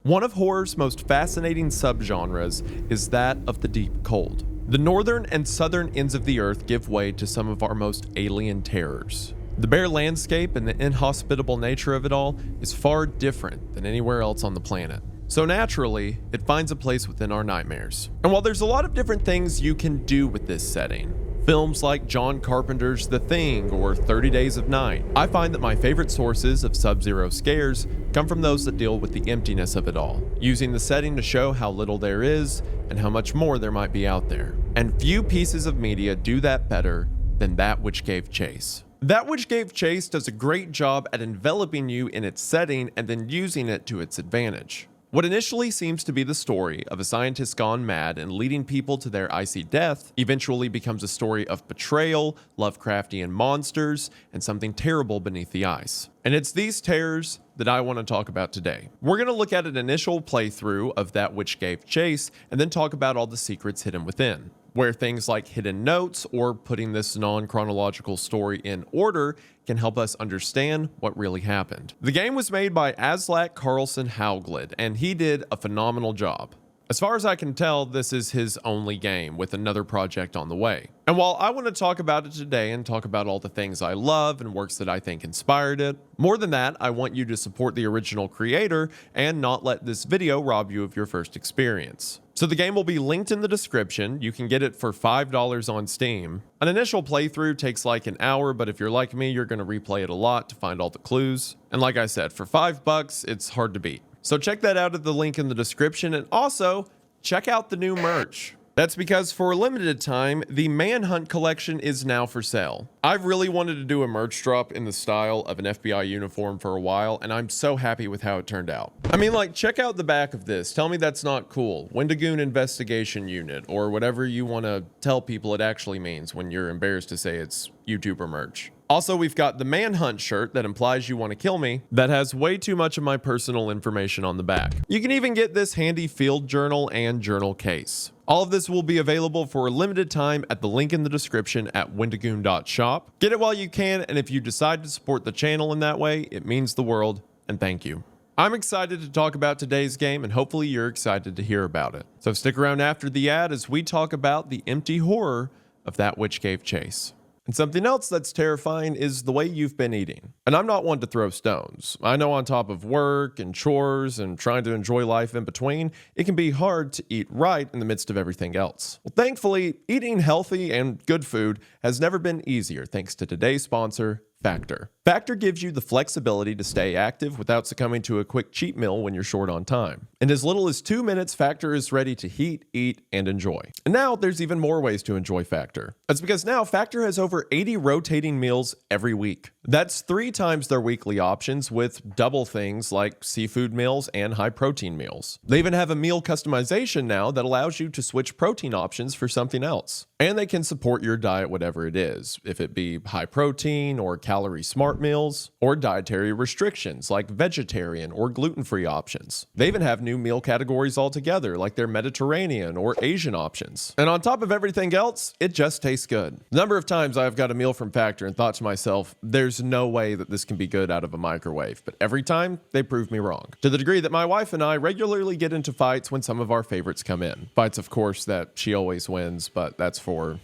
One of horror's most fascinating subgenres is that of the deep cold. The northern and southern ends of the earth give way to some of our most alien terrors. The bare landscape and the inhospitable nature of it all is far different than anywhere else on the planet. So naturally, it finds a place within our nightmares. And while there's a lot of different things you can do with this setting, films like John Carpenter's The Thing or 30 Days of Night, I find that my favorite sources of sub-zero scares come from those that deal with the emptiness of it all, using the setting to show how little there is and how much more there might be out there. And few pieces of media do that better than That Which Gave Chase. That Which Gave Chase does a great job at enveloping you in its setting and then using it to its advantage. What initially seems to be the story of a scientist gone mad and leading people to their icy death eventually becomes a story of betrayal, Lovecraftian monsters, and something terrible beneath the ice. And it's these terrors that I want to talk about today. We're going to look at an initial playthrough of That Which Gave Chase and then talk about all the secrets hidden within, where things like hidden notes or putting this non-chronological story in order can help us understand what really happened. The game was made by Aslak Carlson Hauglid, and he did a phenomenal job. As far as I can tell, this is his only game, with another project on the way. And while I want to talk about it today and talk about all the things I love and works that I think inspired it, more than that, I want you to support the original creator and not let this video rob you of your first experience. So the game will be linked in the description. You can get it for $5 on Steam. An initial playthrough takes like an hour, but if you're like me, you're going to replay it a lot to find all the clues. And like I said, for $5, it's hard to beat. So check that out at the link in the description, and also check out the new merch. That's because for a limited time, the Manhunt collection is now for sale. I've really wanted to do a merch drop in the style of an FBI uniform for a while, and I'm so happy with how it turned out. I mean, like, check out the back of this. Tell me that's not cool. Wendigang Investigation Unit, or whatever you want to tell people it actually means when you're embarrassed to say it's YouTuber merch. Also, we've got the Manhunt shirt that implies you want to kill me that has way too much of my personal information on the back. You can even get this handy field journal and journal case. All of this will be available for a limited time at the link in the description at wendigoon.shop. Get it while you can, and if you decide to support the channel in that way, it means the world, and thank you. I'm excited to talk about today's game, and hopefully you're excited to hear about it. So stick around after the ad as we talk about the empty horror of That Which Gave Chase. And something else that's terrifying is the way you've been eating. And I'm not one to throw stones. I know on top of work and chores and trying to enjoy life in between, it can be hard to eat right in the midst of everything else. Well, thankfully, eating healthy and good food has never been easier thanks to today's sponsor, Factor. Factor gives you the flexibility to stay active without succumbing to a quick cheat meal when you're short on time. In as little as 2 minutes, Factor is ready to heat, eat, and enjoy. And now there's even more ways to enjoy Factor. That's because now Factor has over 80 rotating meals every week. That's 3 times their weekly options with double things like seafood meals and high protein meals. They even have a meal customization now that allows you to switch protein options for something else. And they can support your diet whatever it is, if it be high protein or calorie smart meals, or dietary restrictions like vegetarian or gluten-free options. They even have new meal categories altogether, like their Mediterranean or Asian options. And on top of everything else, it just tastes good. The number of times I've got a meal from Factor and thought to myself, there's no way that this can be good out of a microwave. But every time, they prove me wrong. To the degree that my wife and I regularly get into fights when some of our favorites come in. Fights, of course, that she always wins, but that's for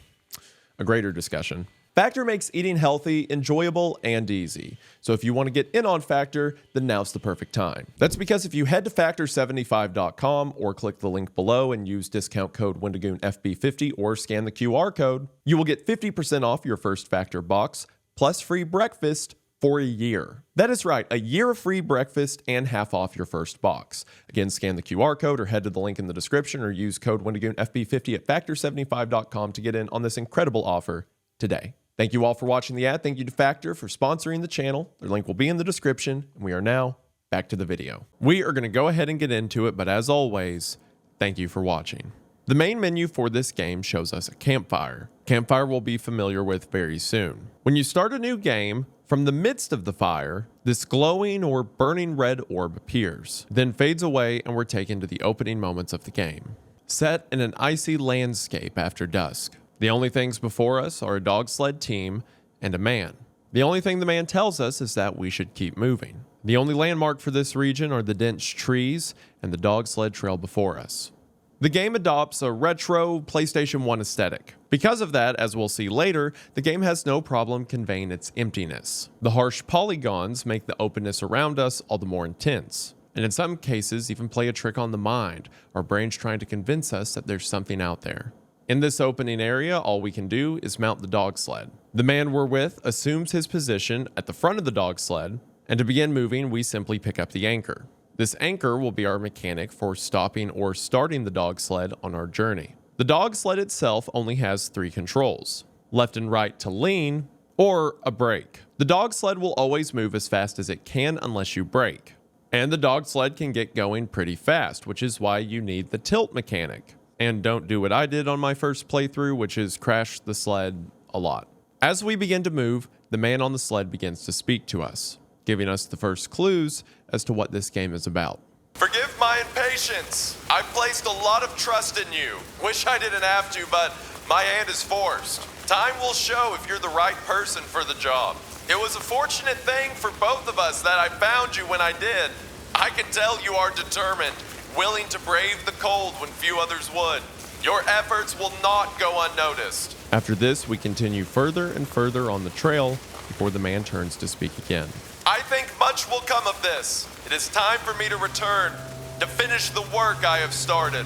a greater discussion. Factor makes eating healthy, enjoyable, and easy. So if you want to get in on Factor, then now's the perfect time. That's because if you head to factor75.com or click the link below and use discount code WendigoonFB50 or scan the QR code, you will get 50% off your first Factor box, plus free breakfast for a year. That is right, a year of free breakfast and half off your first box. Again, scan the QR code or head to the link in the description or use code WendigoonFB50 at factor75.com to get in on this incredible offer today. Thank you all for watching the ad. Thank you to Factor for sponsoring the channel. Their link will be in the description, and we are now back to the video. We are going to go ahead and get into it, but as always, thank you for watching. The main menu for this game shows us a campfire. Campfire we'll be familiar with very soon. When you start a new game, from the midst of the fire, this glowing or burning red orb appears, then fades away, and we're taken to the opening moments of the game. Set in an icy landscape after dusk. The only things before us are a dog sled team and a man. The only thing the man tells us is that we should keep moving. The only landmark for this region are the dense trees and the dog sled trail before us. The game adopts a retro PlayStation 1 aesthetic. Because of that, as we'll see later, the game has no problem conveying its emptiness. The harsh polygons make the openness around us all the more intense, and in some cases even play a trick on the mind, our brains trying to convince us that there's something out there. In this opening area, all we can do is mount the dog sled. The man we're with assumes his position at the front of the dog sled, and to begin moving, we simply pick up the anchor. This anchor will be our mechanic for stopping or starting the dog sled on our journey. The dog sled itself only has 3 controls: left and right to lean, or a brake. The dog sled will always move as fast as it can unless you brake. And the dog sled can get going pretty fast, which is why you need the tilt mechanic. And don't do what I did on my first playthrough, which is crash the sled a lot. As we begin to move, the man on the sled begins to speak to us, giving us the first clues as to what this game is about. Forgive my impatience. I've placed a lot of trust in you. Wish I didn't have to, but my hand is forced. Time will show if you're the right person for the job. It was a fortunate thing for both of us that I found you when I did. I can tell you are determined, willing to brave the cold when few others would. Your efforts will not go unnoticed. After this, we continue further and further on the trail before the man turns to speak again. I think much will come of this. It is time for me to return, to finish the work I have started.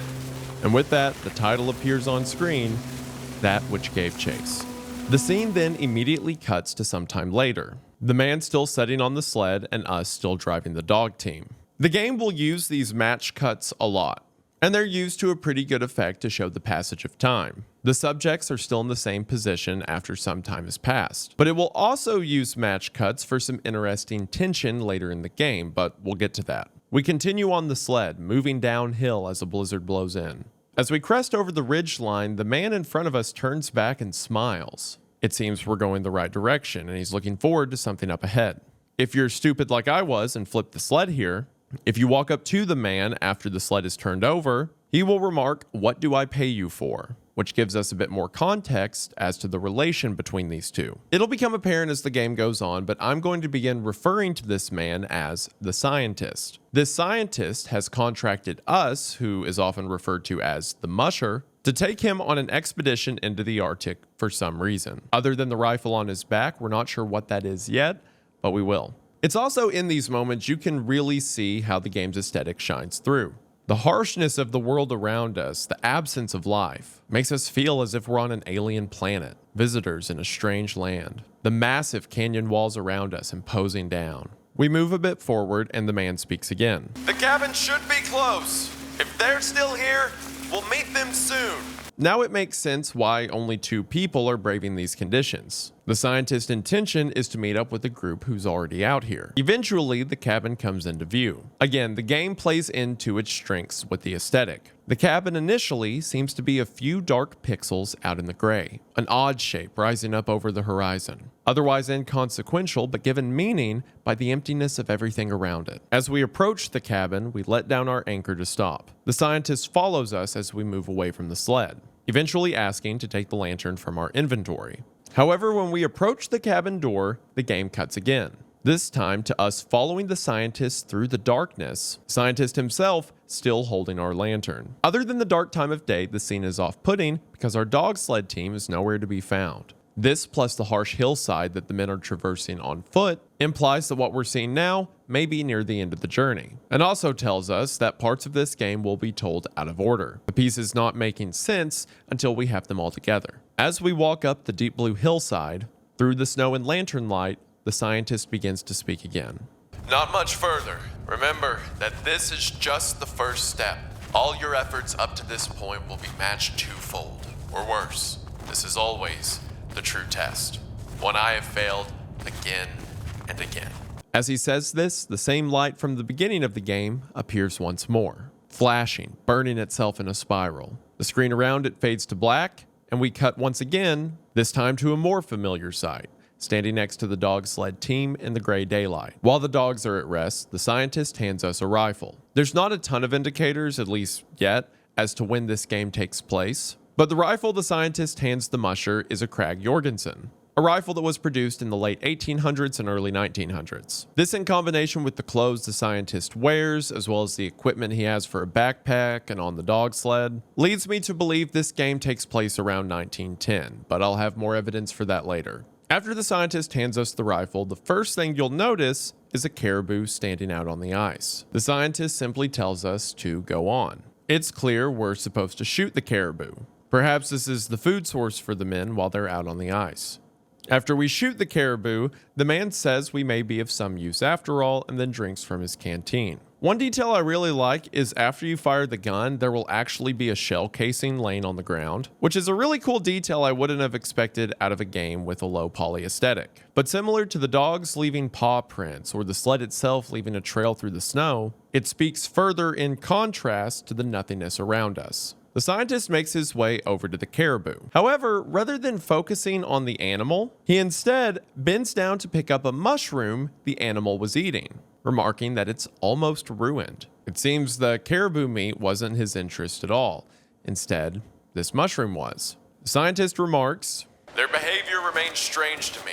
And with that, the title appears on screen, That Which Gave Chase. The scene then immediately cuts to some time later. The man still sitting on the sled and us still driving the dog team. The game will use these match cuts a lot, and they're used to a pretty good effect to show the passage of time. The subjects are still in the same position after some time has passed, but it will also use match cuts for some interesting tension later in the game, but we'll get to that. We continue on the sled, moving downhill as a blizzard blows in. As we crest over the ridge line, the man in front of us turns back and smiles. It seems we're going the right direction, and he's looking forward to something up ahead. If you're stupid like I was and flipped the sled here, if you walk up to the man after the sled is turned over, he will remark, "What do I pay you for?" which gives us a bit more context as to the relation between these two. It'll become apparent as the game goes on, but I'm going to begin referring to this man as the scientist. This scientist has contracted us, who is often referred to as the musher, to take him on an expedition into the Arctic for some reason. Other than the rifle on his back, we're not sure what that is yet, but we will. It's also in these moments you can really see how the game's aesthetic shines through. The harshness of the world around us, the absence of life, makes us feel as if we're on an alien planet, visitors in a strange land. The massive canyon walls around us imposing down. We move a bit forward and the man speaks again. The cabin should be close. If they're still here, we'll meet them soon. Now it makes sense why only 2 people are braving these conditions. The scientist's intention is to meet up with a group who's already out here. Eventually, the cabin comes into view. Again, the game plays into its strengths with the aesthetic. The cabin initially seems to be a few dark pixels out in the gray, an odd shape rising up over the horizon. Otherwise inconsequential, but given meaning by the emptiness of everything around it. As we approach the cabin, we let down our anchor to stop. The scientist follows us as we move away from the sled, eventually asking to take the lantern from our inventory. However, when we approach the cabin door, the game cuts again. This time to us following the scientist through the darkness, scientist himself still holding our lantern. Other than the dark time of day, the scene is off-putting because our dog sled team is nowhere to be found. This, plus the harsh hillside that the men are traversing on foot, implies that what we're seeing now may be near the end of the journey, and also tells us that parts of this game will be told out of order, the pieces not making sense until we have them all together. As we walk up the deep blue hillside, through the snow and lantern light, the scientist begins to speak again. Not much further. Remember that this is just the first step. All your efforts up to this point will be matched twofold, or worse. This is always the true test. One I have failed again and again. As he says this, the same light from the beginning of the game appears once more, flashing, burning itself in a spiral. The screen around it fades to black, and we cut once again, this time to a more familiar sight, standing next to the dog sled team in the gray daylight. While the dogs are at rest, the scientist hands us a rifle. There's not a ton of indicators, at least yet, as to when this game takes place, but the rifle the scientist hands the musher is a Krag Jorgensen, a rifle that was produced in the late 1800s and early 1900s. This, in combination with the clothes the scientist wears, as well as the equipment he has for a backpack and on the dog sled, leads me to believe this game takes place around 1910, but I'll have more evidence for that later. After the scientist hands us the rifle, the first thing you'll notice is a caribou standing out on the ice. The scientist simply tells us to go on. It's clear we're supposed to shoot the caribou. Perhaps this is the food source for the men while they're out on the ice. After we shoot the caribou, the man says we may be of some use after all, and then drinks from his canteen. One detail I really like is after you fire the gun, there will actually be a shell casing laying on the ground, which is a really cool detail I wouldn't have expected out of a game with a low poly aesthetic. But similar to the dogs leaving paw prints or the sled itself leaving a trail through the snow, it speaks further in contrast to the nothingness around us. The scientist makes his way over to the caribou. However, rather than focusing on the animal, he instead bends down to pick up a mushroom the animal was eating, remarking that it's almost ruined. It seems the caribou meat wasn't his interest at all. Instead, this mushroom was. The scientist remarks, "Their behavior remains strange to me,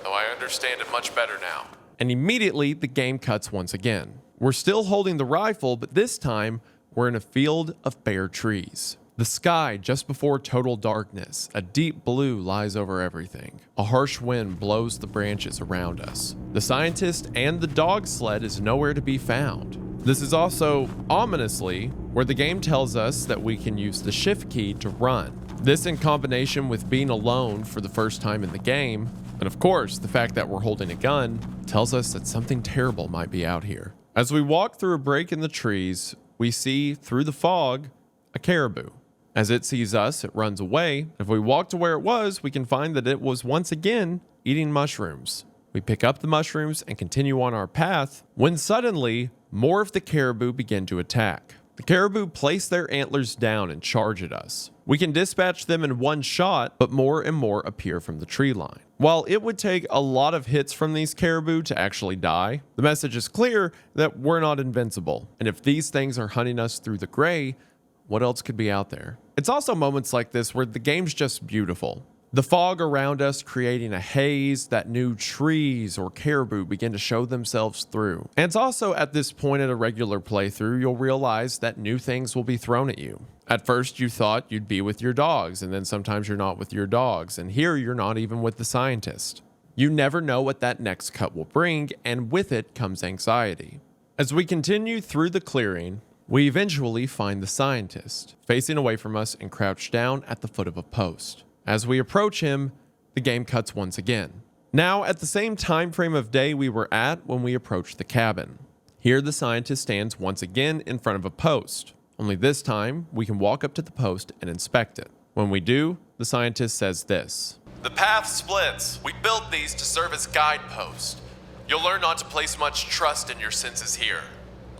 though I understand it much better now." And immediately the game cuts once again. We're still holding the rifle, but this time we're in a field of bare trees. The sky just before total darkness, a deep blue lies over everything. A harsh wind blows the branches around us. The scientist and the dog sled is nowhere to be found. This is also, ominously, where the game tells us that we can use the shift key to run. This, in combination with being alone for the first time in the game, and of course the fact that we're holding a gun, tells us that something terrible might be out here. As we walk through a break in the trees, we see, through the fog, a caribou. As it sees us, it runs away. If we walk to where it was, we can find that it was once again eating mushrooms. We pick up the mushrooms and continue on our path, when suddenly, more of the caribou begin to attack. The caribou place their antlers down and charge at us. We can dispatch them in one shot, but more and more appear from the tree line. While it would take a lot of hits from these caribou to actually die, the message is clear that we're not invincible. And if these things are hunting us through the gray, what else could be out there? It's also moments like this where the game's just beautiful. The fog around us creating a haze that new trees or caribou begin to show themselves through. And it's also at this point in a regular playthrough, you'll realize that new things will be thrown at you. At first you thought you'd be with your dogs, and then sometimes you're not with your dogs, and here you're not even with the scientist. You never know what that next cut will bring, and with it comes anxiety. As we continue through the clearing, we eventually find the scientist, facing away from us and crouched down at the foot of a post. As we approach him, the game cuts once again. Now at the same time frame of day we were at when we approached the cabin. Here the scientist stands once again in front of a post. Only this time, we can walk up to the post and inspect it. When we do, the scientist says this. "The path splits. We built these to serve as guideposts. You'll learn not to place much trust in your senses here.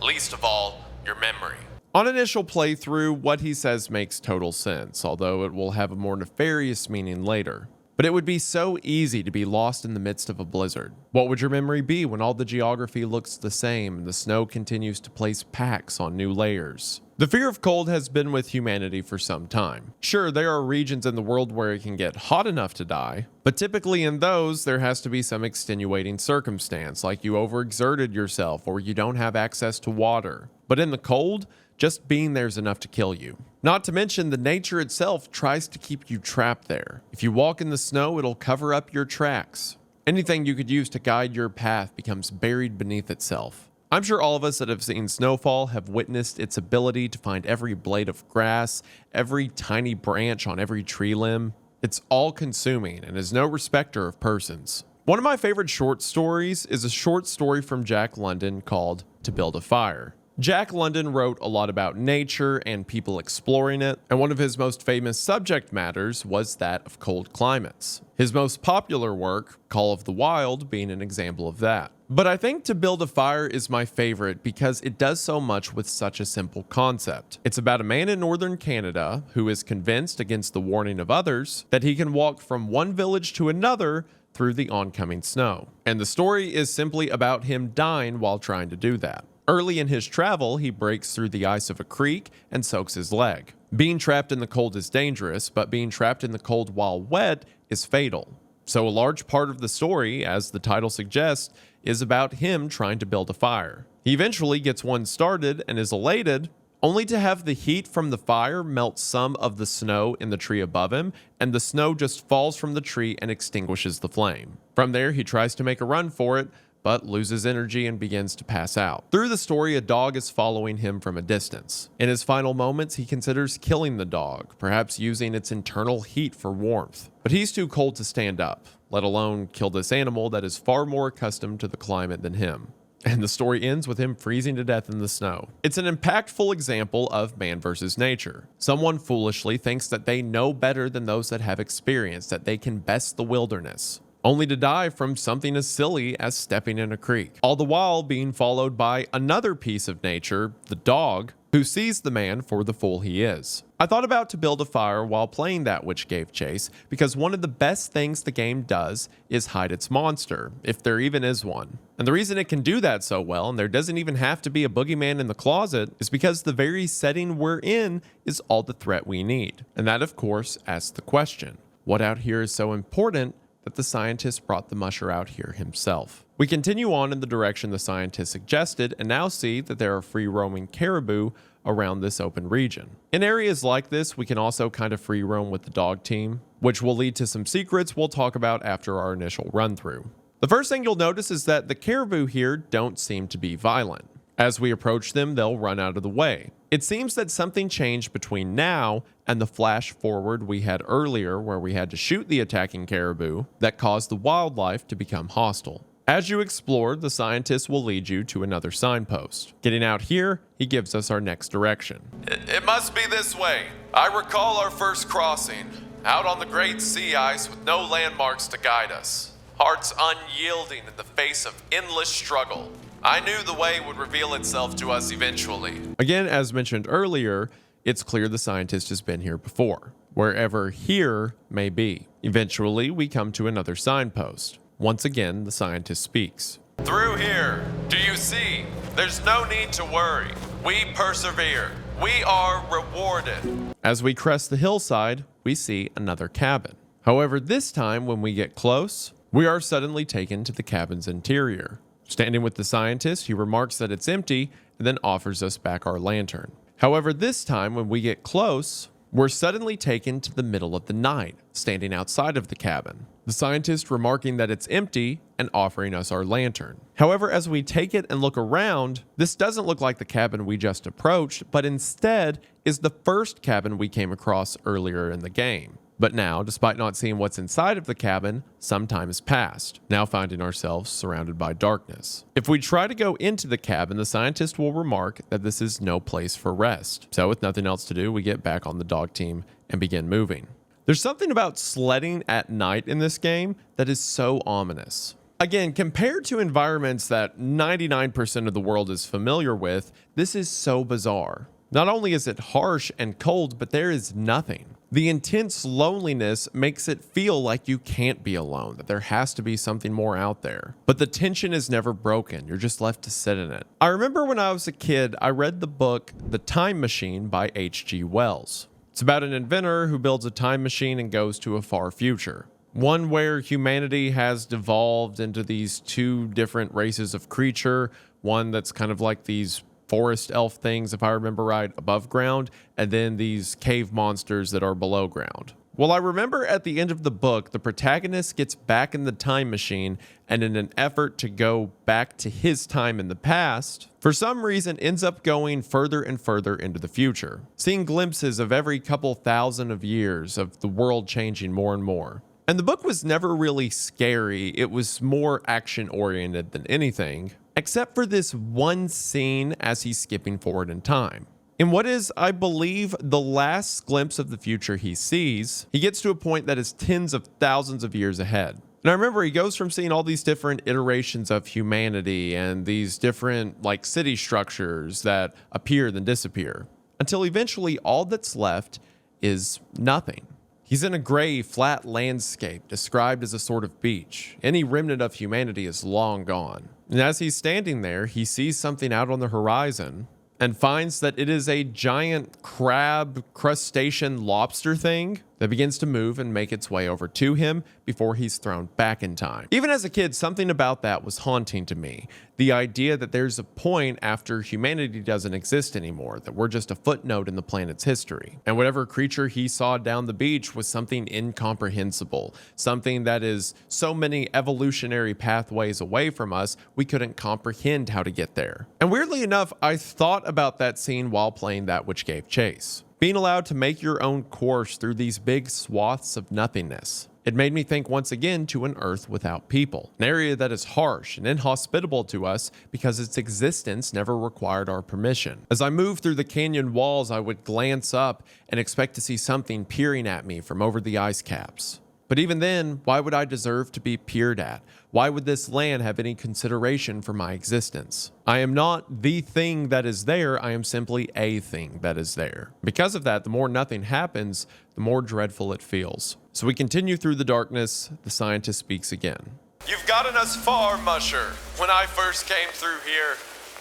Least of all, your memory." On initial playthrough, what he says makes total sense, although it will have a more nefarious meaning later. But it would be so easy to be lost in the midst of a blizzard. What would your memory be when all the geography looks the same and the snow continues to place packs on new layers? The fear of cold has been with humanity for some time. Sure, there are regions in the world where it can get hot enough to die, but typically in those, there has to be some extenuating circumstance, like you overexerted yourself or you don't have access to water. But in the cold, just being there is enough to kill you. Not to mention the nature itself tries to keep you trapped there. If you walk in the snow, it'll cover up your tracks. Anything you could use to guide your path becomes buried beneath itself. I'm sure all of us that have seen snowfall have witnessed its ability to find every blade of grass, every tiny branch on every tree limb. It's all-consuming and is no respecter of persons. One of my favorite short stories is a short story from Jack London called To Build a Fire. Jack London wrote a lot about nature and people exploring it, and one of his most famous subject matters was that of cold climates. His most popular work, Call of the Wild, being an example of that. But I think To Build a Fire is my favorite because it does so much with such a simple concept. It's about a man in northern Canada who is convinced, against the warning of others, that he can walk from one village to another through the oncoming snow. And the story is simply about him dying while trying to do that. Early in his travel, he breaks through the ice of a creek and soaks his leg. Being trapped in the cold is dangerous, but being trapped in the cold while wet is fatal. So a large part of the story, as the title suggests, is about him trying to build a fire. He eventually gets one started and is elated, only to have the heat from the fire melt some of the snow in the tree above him, and the snow just falls from the tree and extinguishes the flame. From there, he tries to make a run for it, but loses energy and begins to pass out. Through the story, a dog is following him from a distance. In his final moments, he considers killing the dog, perhaps using its internal heat for warmth. But he's too cold to stand up, let alone kill this animal that is far more accustomed to the climate than him. And the story ends with him freezing to death in the snow. It's an impactful example of man versus nature. Someone foolishly thinks that they know better than those that have experience, that they can best the wilderness, only to die from something as silly as stepping in a creek. All the while being followed by another piece of nature, the dog, who sees the man for the fool he is. I thought about to build a fire while playing that which gave chase, because one of the best things the game does is hide its monster, if there even is one. And the reason it can do that so well, and there doesn't even have to be a boogeyman in the closet, is because the very setting we're in is all the threat we need. And that, of course, asks the question, what out here is so important that the scientist brought the musher out here himself? We continue on in the direction the scientist suggested and now see that there are free-roaming caribou around this open region. In areas like this, we can also kind of free roam with the dog team, which will lead to some secrets we'll talk about after our initial run-through. The first thing you'll notice is that the caribou here don't seem to be violent. As we approach them, they'll run out of the way. It seems that something changed between now and the flash forward we had earlier, where we had to shoot the attacking caribou, that caused the wildlife to become hostile. As you explore, the scientist will lead you to another signpost. Getting out here, he gives us our next direction. It must be this way. I recall our first crossing, out on the great sea ice with no landmarks to guide us. Hearts unyielding in the face of endless struggle. I knew the way would reveal itself to us eventually. Again, as mentioned earlier, it's clear the scientist has been here before, wherever here may be. Eventually, we come to another signpost. Once again, the scientist speaks. Through here, do you see? There's no need to worry. We persevere. We are rewarded. As we crest the hillside, we see another cabin. However, this time when we get close, we are suddenly taken to the cabin's interior. Standing with the scientist, he remarks that it's empty and then offers us back our lantern. However, this time when we get close, we're suddenly taken to the middle of the night, standing outside of the cabin. The scientist remarking that it's empty and offering us our lantern. However, as we take it and look around, this doesn't look like the cabin we just approached, but instead is the first cabin we came across earlier in the game. But now, despite not seeing what's inside of the cabin, some time has passed, now finding ourselves surrounded by darkness. If we try to go into the cabin, the scientist will remark that this is no place for rest. So with nothing else to do, we get back on the dog team and begin moving. There's something about sledding at night in this game that is so ominous. Again, compared to environments that 99% of the world is familiar with, this is so bizarre. Not only is it harsh and cold, but there is nothing. The intense loneliness makes it feel like you can't be alone, that there has to be something more out there. But the tension is never broken. You're just left to sit in it. I remember when I was a kid, I read the book The Time Machine by H.G. Wells. It's about an inventor who builds a time machine and goes to a far future. One where humanity has devolved into these two different races of creature, one that's kind of like these forest elf things, if I remember right, above ground, and then these cave monsters that are below ground. Well, I remember at the end of the book, the protagonist gets back in the time machine and in an effort to go back to his time in the past, for some reason ends up going further and further into the future, seeing glimpses of every couple thousand of years of the world changing more and more. And the book was never really scary, it was more action-oriented than anything, except for this one scene as he's skipping forward in time. In what is, I believe, the last glimpse of the future he sees, he gets to a point that is tens of thousands of years ahead. And I remember he goes from seeing all these different iterations of humanity and these different like city structures that appear then disappear, until eventually all that's left is nothing. He's in a gray, flat landscape described as a sort of beach. Any remnant of humanity is long gone. And as he's standing there, he sees something out on the horizon and finds that it is a giant crab crustacean lobster thing that begins to move and make its way over to him before he's thrown back in time. Even as a kid, something about that was haunting to me. The idea that there's a point after humanity doesn't exist anymore, that we're just a footnote in the planet's history. And whatever creature he saw down the beach was something incomprehensible, something that is so many evolutionary pathways away from us, we couldn't comprehend how to get there. And weirdly enough, I thought about that scene while playing That Which Gave Chase. Being allowed to make your own course through these big swaths of nothingness. It made me think once again to an Earth without people, an area that is harsh and inhospitable to us because its existence never required our permission. As I moved through the canyon walls, I would glance up and expect to see something peering at me from over the ice caps. But even then, why would I deserve to be peered at? Why would this land have any consideration for my existence? I am not the thing that is there, I am simply a thing that is there. Because of that, the more nothing happens, the more dreadful it feels. So we continue through the darkness. The scientist speaks again. You've gotten us far, Musher. When I first came through here,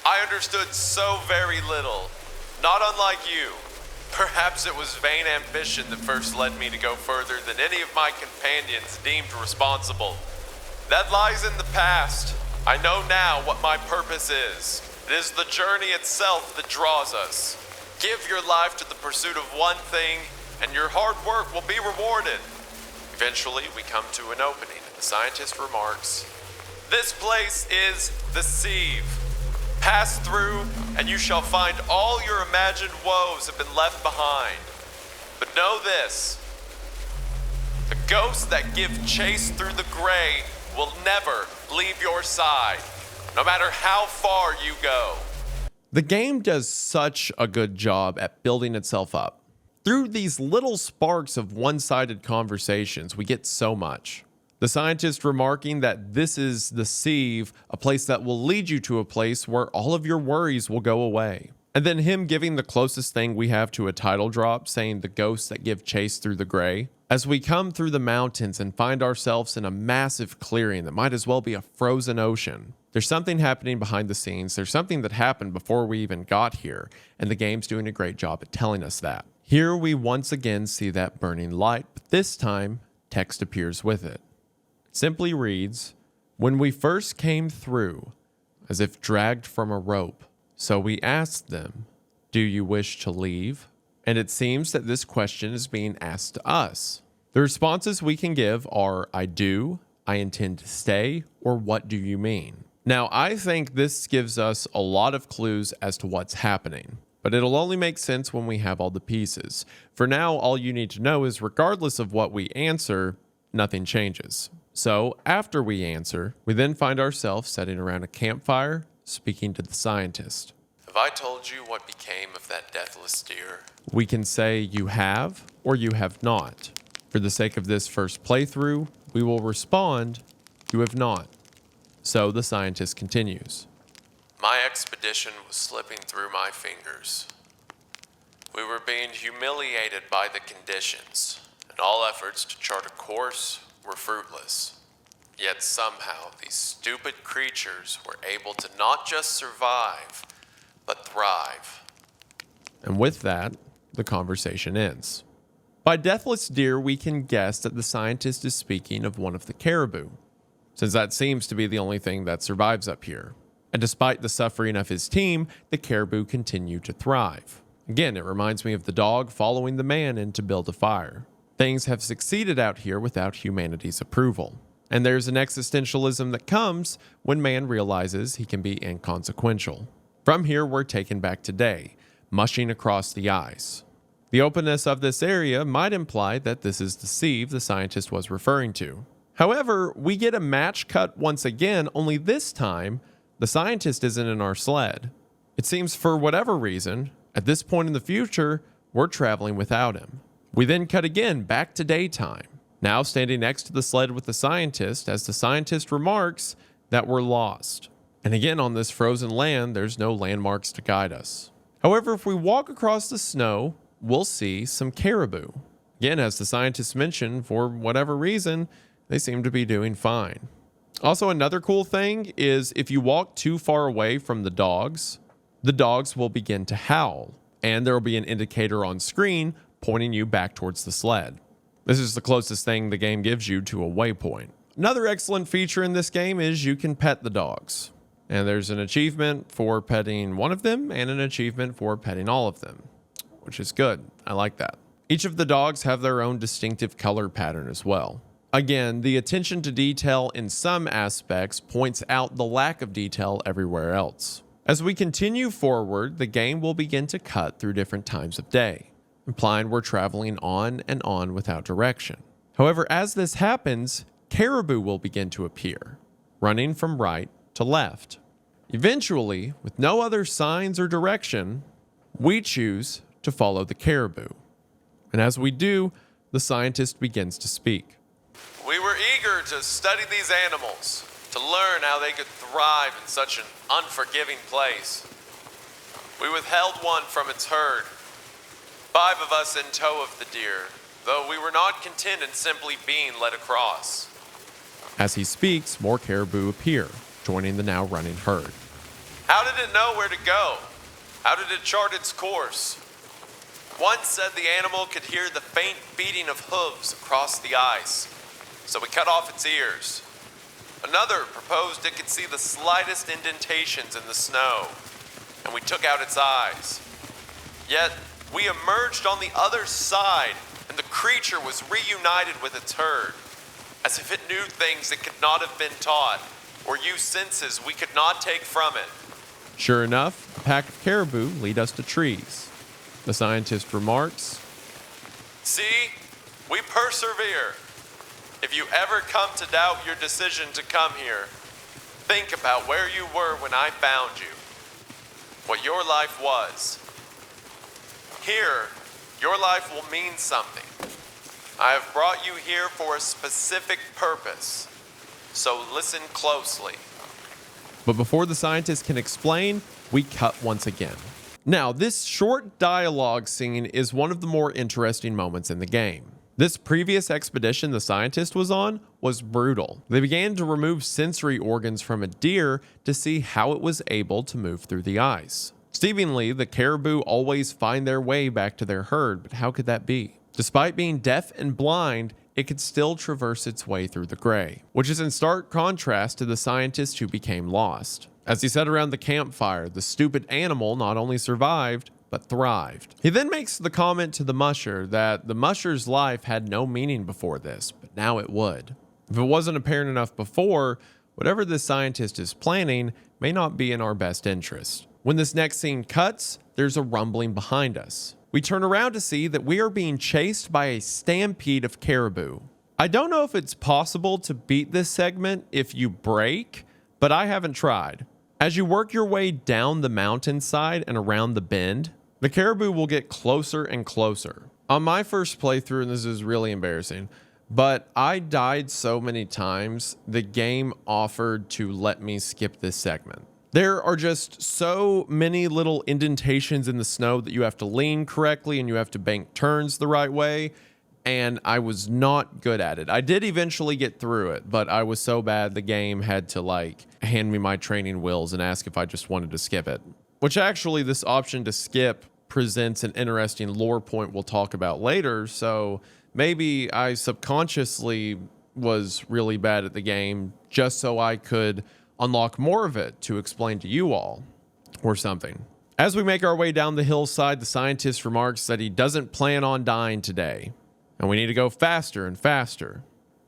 I understood so very little. Not unlike you. Perhaps it was vain ambition that first led me to go further than any of my companions deemed responsible. That lies in the past. I know now what my purpose is. It is the journey itself that draws us. Give your life to the pursuit of one thing, and your hard work will be rewarded. Eventually, we come to an opening, and the scientist remarks, "This place is the Sieve. Pass through, and you shall find all your imagined woes have been left behind. But know this, the ghosts that give chase through the gray will never leave your side, no matter how far you go." The game does such a good job at building itself up. Through these little sparks of one-sided conversations, we get so much. The scientist remarking that this is the Sieve, a place that will lead you to a place where all of your worries will go away. And then him giving the closest thing we have to a title drop, saying the ghosts that give chase through the gray. As we come through the mountains and find ourselves in a massive clearing that might as well be a frozen ocean. There's something happening behind the scenes. There's something that happened before we even got here. And the game's doing a great job at telling us that. Here we once again see that burning light, but this time text appears with it. Simply reads, "When we first came through, as if dragged from a rope, so we asked them, 'Do you wish to leave?' And it seems that this question is being asked to us. The responses we can give are, 'I do,' 'I intend to stay,' or 'What do you mean?' Now, I think this gives us a lot of clues as to what's happening, but it'll only make sense when we have all the pieces. For now, all you need to know is regardless of what we answer, nothing changes. So after we answer, we then find ourselves sitting around a campfire, speaking to the scientist. Have I told you what became of that deathless deer? We can say you have or you have not. For the sake of this first playthrough, we will respond, you have not. So the scientist continues. My expedition was slipping through my fingers. We were being humiliated by the conditions, and all efforts to chart a course were fruitless. Yet somehow these stupid creatures were able to not just survive, but thrive. And with that, the conversation ends. By deathless deer, we can guess that the scientist is speaking of one of the caribou, since that seems to be the only thing that survives up here. And despite the suffering of his team, the caribou continue to thrive. Again, it reminds me of the dog following the man in to build a fire. Things have succeeded out here without humanity's approval. And there's an existentialism that comes when man realizes he can be inconsequential. From here, we're taken back today, mushing across the ice. The openness of this area might imply that this is the sieve the scientist was referring to. However, we get a match cut once again, only this time, the scientist isn't in our sled. It seems for whatever reason, at this point in the future, we're traveling without him. We then cut again back to daytime, now standing next to the sled with the scientist as the scientist remarks that we're lost. And again, on this frozen land, there's no landmarks to guide us. However, if we walk across the snow, we'll see some caribou. Again, as the scientists mentioned, for whatever reason, they seem to be doing fine. Also, another cool thing is if you walk too far away from the dogs will begin to howl, and there will be an indicator on screen pointing you back towards the sled. This is the closest thing the game gives you to a waypoint. Another excellent feature in this game is you can pet the dogs. And there's an achievement for petting one of them and an achievement for petting all of them, which is good. I like that. Each of the dogs have their own distinctive color pattern as well. Again, the attention to detail in some aspects points out the lack of detail everywhere else. As we continue forward, the game will begin to cut through different times of day, implying we're traveling on and on without direction. However, as this happens, caribou will begin to appear, running from right to left. Eventually, with no other signs or direction, we choose to follow the caribou. And as we do, the scientist begins to speak. We were eager to study these animals, to learn how they could thrive in such an unforgiving place. We withheld one from its herd, 5 of us in tow of the deer, though we were not content in simply being led across. As he speaks, more caribou appear, joining the now running herd. How did it know where to go? How did it chart its course? One said the animal could hear the faint beating of hooves across the ice, so we cut off its ears. Another proposed it could see the slightest indentations in the snow, and we took out its eyes. Yet, we emerged on the other side, and the creature was reunited with its herd, as if it knew things it could not have been taught, or used senses we could not take from it. Sure enough, a pack of caribou lead us to trees. The scientist remarks, See, we persevere. If you ever come to doubt your decision to come here, think about where you were when I found you, what your life was. Here, your life will mean something. I have brought you here for a specific purpose, so listen closely. but before the scientist can explain, we cut once again. Now, this short dialogue scene is one of the more interesting moments in the game. This previous expedition the scientist was on was brutal. They began to remove sensory organs from a deer to see how it was able to move through the ice. Seemingly, the caribou always find their way back to their herd, but how could that be? Despite being deaf and blind, it could still traverse its way through the gray, which is in stark contrast to the scientist who became lost. As he sat around the campfire, the stupid animal not only survived, but thrived. He then makes the comment to the musher that the musher's life had no meaning before this, but now it would. If it wasn't apparent enough before, whatever this scientist is planning may not be in our best interest. When this next scene cuts, there's a rumbling behind us. We turn around to see that we are being chased by a stampede of caribou. I don't know if it's possible to beat this segment if you brake, but I haven't tried. As you work your way down the mountainside and around the bend, the caribou will get closer and closer. On my first playthrough, and this is really embarrassing, but I died so many times, the game offered to let me skip this segment. There are just so many little indentations in the snow that you have to lean correctly and you have to bank turns the right way, and I was not good at it. I did eventually get through it, but I was so bad the game had to hand me my training wheels and ask if I just wanted to skip it. Which actually, this option to skip presents an interesting lore point we'll talk about later, so maybe I subconsciously was really bad at the game just so I could unlock more of it to explain to you all, or something. As we make our way down the hillside, the scientist remarks that he doesn't plan on dying today, and we need to go faster and faster.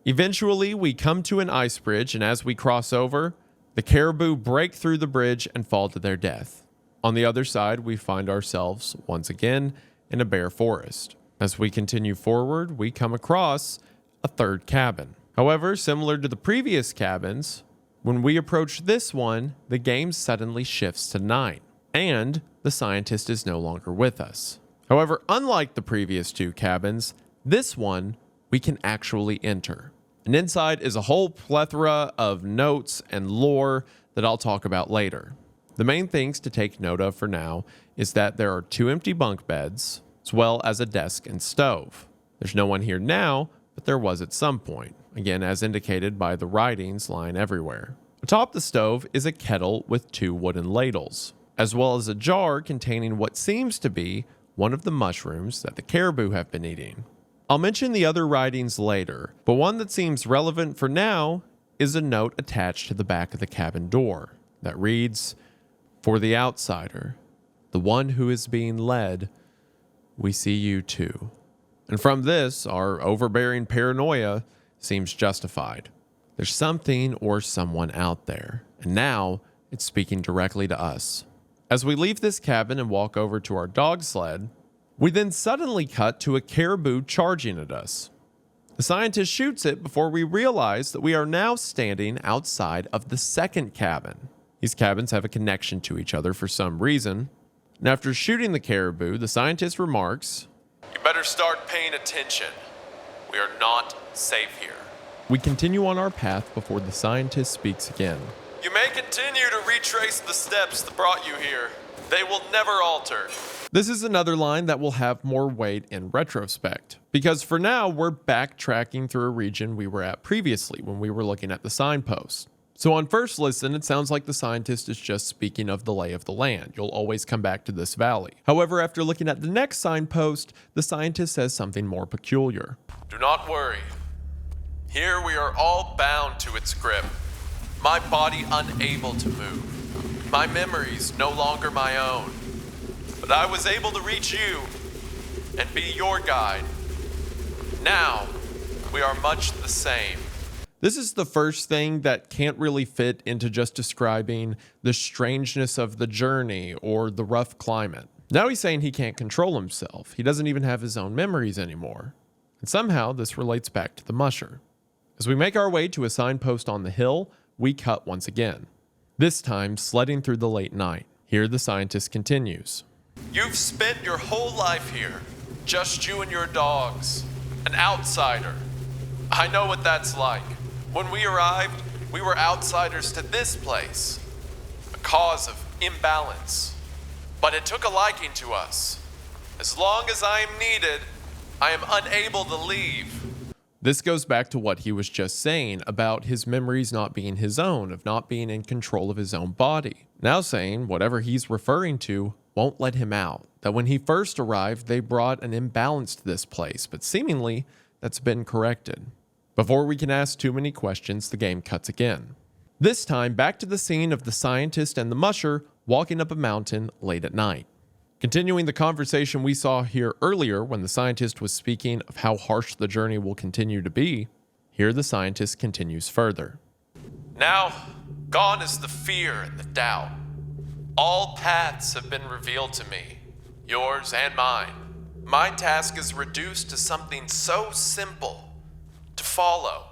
Eventually, we come to an ice bridge, and as we cross over, the caribou break through the bridge and fall to their death. On the other side, we find ourselves, once again, in a bare forest. As we continue forward, we come across a third cabin. However, similar to the previous cabins, when we approach this one, the game suddenly shifts to night, and the scientist is no longer with us. However, unlike the previous two cabins, this one we can actually enter. And inside is a whole plethora of notes and lore that I'll talk about later. The main things to take note of for now is that there are 2 empty bunk beds, as well as a desk and stove. There's no one here now, but there was at some point, again as indicated by the writings lying everywhere. Atop the stove is a kettle with 2 wooden ladles, as well as a jar containing what seems to be one of the mushrooms that the caribou have been eating. I'll mention the other writings later, but one that seems relevant for now is a note attached to the back of the cabin door that reads, "For the outsider, the one who is being led, we see you too." And from this, our overbearing paranoia seems justified. There's something or someone out there, and now it's speaking directly to us. As we leave this cabin and walk over to our dog sled, we then suddenly cut to a caribou charging at us. The scientist shoots it before we realize that we are now standing outside of the second cabin. These cabins have a connection to each other for some reason. And after shooting the caribou, the scientist remarks, You better start paying attention. We are not safe here. we continue on our path before the scientist speaks again. You may continue to retrace the steps that brought you here. They will never alter. This is another line that will have more weight in retrospect, because for now we're backtracking through a region we were at previously when we were looking at the signposts. So on first listen, it sounds like the scientist is just speaking of the lay of the land. You'll always come back to this valley. However, after looking at the next signpost, the scientist says something more peculiar. Do not worry. Here we are all bound to its grip. My body unable to move. My memories no longer my own. But I was able to reach you and be your guide. Now, we are much the same. This is the first thing that can't really fit into just describing the strangeness of the journey or the rough climate. Now he's saying he can't control himself. He doesn't even have his own memories anymore. And somehow this relates back to the musher. As we make our way to a signpost on the hill, we cut once again. This time sledding through the late night. Here the scientist continues. You've spent your whole life here. Just you and your dogs. An outsider. I know what that's like. When we arrived, we were outsiders to this place. A cause of imbalance. But it took a liking to us. As long as I am needed, I am unable to leave. This goes back to what he was just saying about his memories not being his own, of not being in control of his own body. Now saying whatever he's referring to won't let him out. That when he first arrived, they brought an imbalance to this place, but seemingly that's been corrected. Before we can ask too many questions, the game cuts again. This time back to the scene of the scientist and the musher walking up a mountain late at night. Continuing the conversation we saw here earlier when the scientist was speaking of how harsh the journey will continue to be, here the scientist continues further. Now, gone is the fear and the doubt. All paths have been revealed to me, yours and mine. My task is reduced to something so simple, to follow.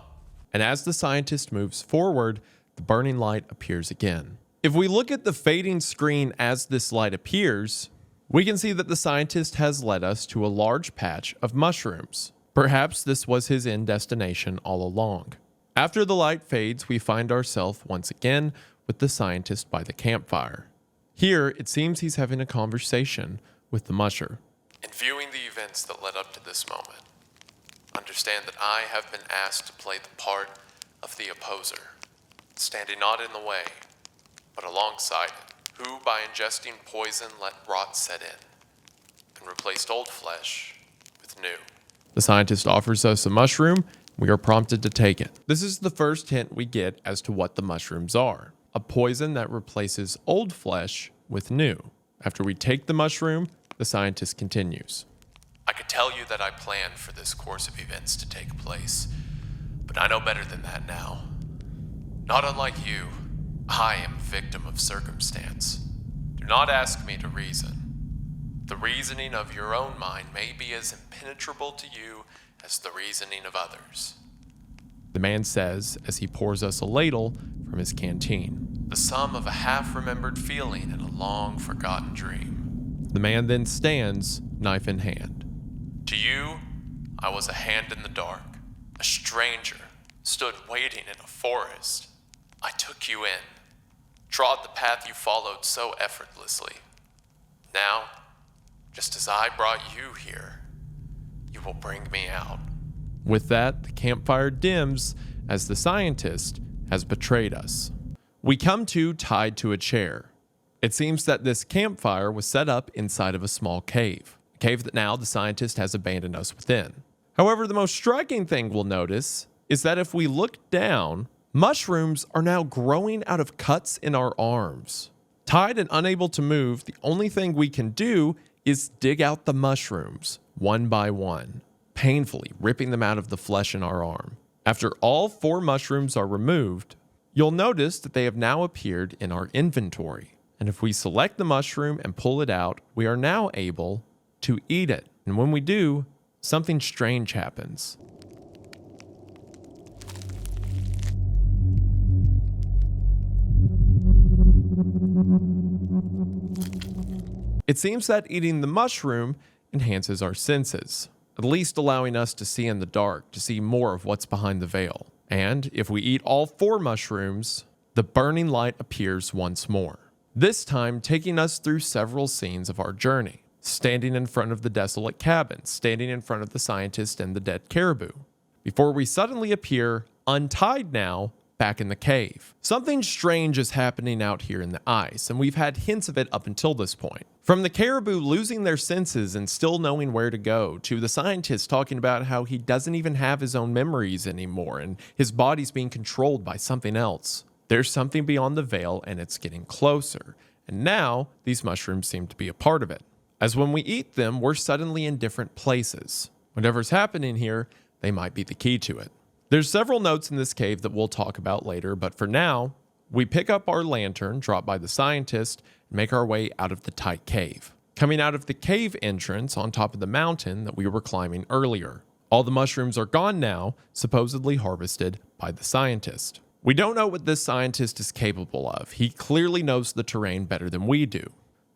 And as the scientist moves forward, the burning light appears again. If we look at the fading screen as this light appears, we can see that the scientist has led us to a large patch of mushrooms. Perhaps this was his end destination all along. After the light fades, we find ourselves once again with the scientist by the campfire. Here, it seems he's having a conversation with the musher. In viewing the events that led up to this moment, understand that I have been asked to play the part of the opposer, standing not in the way, but alongside it, who by ingesting poison let rot set in, and replaced old flesh with new. The scientist offers us a mushroom. We are prompted to take it. This is the first hint we get as to what the mushrooms are. A poison that replaces old flesh with new. After we take the mushroom, the scientist continues. I could tell you that I planned for this course of events to take place, but I know better than that now. Not unlike you, I am a victim of circumstance. Do not ask me to reason. The reasoning of your own mind may be as impenetrable to you as the reasoning of others. The man says as he pours us a ladle from his canteen. The sum of a half-remembered feeling and a long-forgotten dream. The man then stands, knife in hand. To you, I was a hand in the dark, a stranger, stood waiting in a forest. I took you in, trod the path you followed so effortlessly. Now, just as I brought you here, you will bring me out. With that, the campfire dims as the scientist has betrayed us. We come to tied to a chair. It seems that this campfire was set up inside of a small cave. A cave that now the scientist has abandoned us within. However, the most striking thing we'll notice is that if we look down, mushrooms are now growing out of cuts in our arms. Tied and unable to move, the only thing we can do is dig out the mushrooms one by one, painfully ripping them out of the flesh in our arm. After all 4 mushrooms are removed, you'll notice that they have now appeared in our inventory. And if we select the mushroom and pull it out, we are now able to eat it. And when we do, something strange happens. It seems that eating the mushroom enhances our senses, at least allowing us to see in the dark, to see more of what's behind the veil. And if we eat all 4 mushrooms, the burning light appears once more, this time taking us through several scenes of our journey. Standing in front of the desolate cabin, standing in front of the scientist and the dead caribou, before we suddenly appear, untied now, back in the cave. Something strange is happening out here in the ice, and we've had hints of it up until this point. From the caribou losing their senses and still knowing where to go, to the scientist talking about how he doesn't even have his own memories anymore, and his body's being controlled by something else. There's something beyond the veil, and it's getting closer. And now, these mushrooms seem to be a part of it. As when we eat them, we're suddenly in different places. Whatever's happening here, they might be the key to it. There's several notes in this cave that we'll talk about later, but for now, we pick up our lantern dropped by the scientist and make our way out of the tight cave. Coming out of the cave entrance on top of the mountain that we were climbing earlier. All the mushrooms are gone now, supposedly harvested by the scientist. We don't know what this scientist is capable of. He clearly knows the terrain better than we do.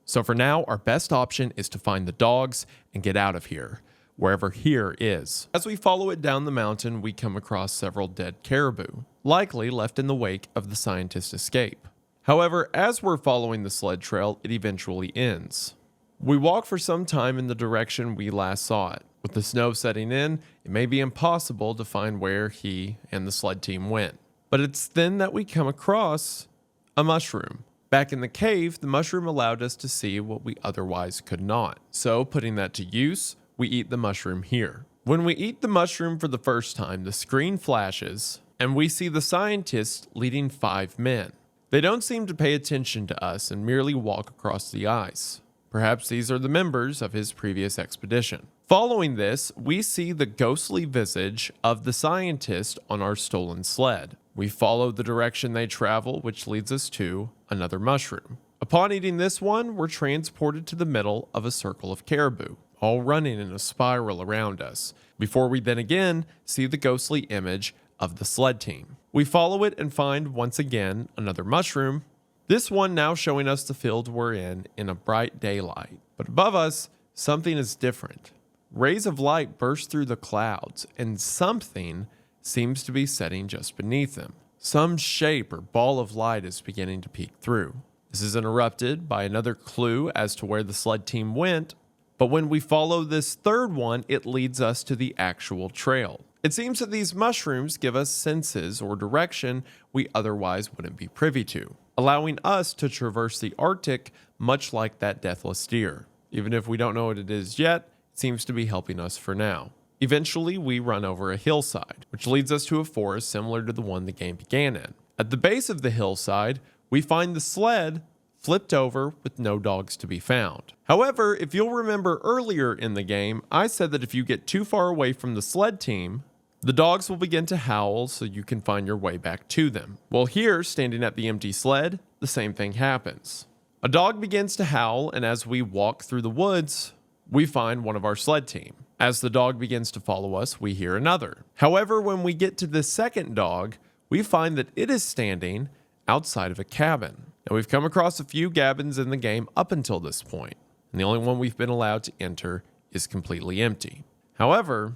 So for now, our best option is to find the dogs and get out of here, wherever here is. As we follow it down the mountain, we come across several dead caribou, likely left in the wake of the scientist's escape. However, as we're following the sled trail, it eventually ends. We walk for some time in the direction we last saw it. With the snow setting in, it may be impossible to find where he and the sled team went. But it's then that we come across a mushroom. Back in the cave, the mushroom allowed us to see what we otherwise could not. So, putting that to use, we eat the mushroom here. When we eat the mushroom for the first time, the screen flashes, and we see the scientist leading 5 men. They don't seem to pay attention to us and merely walk across the ice. Perhaps these are the members of his previous expedition. Following this, we see the ghostly visage of the scientist on our stolen sled. We follow the direction they travel, which leads us to another mushroom. Upon eating this one, we're transported to the middle of a circle of caribou, all running in a spiral around us, before we then again see the ghostly image of the sled team. We follow it and find once again another mushroom, this one now showing us the field we're in a bright daylight. But above us, something is different. Rays of light burst through the clouds, and something seems to be setting just beneath them. Some shape or ball of light is beginning to peek through. This is interrupted by another clue as to where the sled team went, but when we follow this third one, it leads us to the actual trail. It seems that these mushrooms give us senses or direction we otherwise wouldn't be privy to, allowing us to traverse the Arctic much like that deathless deer. Even if we don't know what it is yet, it seems to be helping us for now. Eventually, we run over a hillside, which leads us to a forest similar to the one the game began in. At the base of the hillside, we find the sled flipped over with no dogs to be found. However, if you'll remember earlier in the game, I said that if you get too far away from the sled team, the dogs will begin to howl so you can find your way back to them. Well, here, standing at the empty sled, the same thing happens. A dog begins to howl, and as we walk through the woods, we find one of our sled team. As the dog begins to follow us, we hear another. However, when we get to the second dog, we find that it is standing outside of a cabin. Now, we've come across a few cabins in the game up until this point, and the only one we've been allowed to enter is completely empty. However,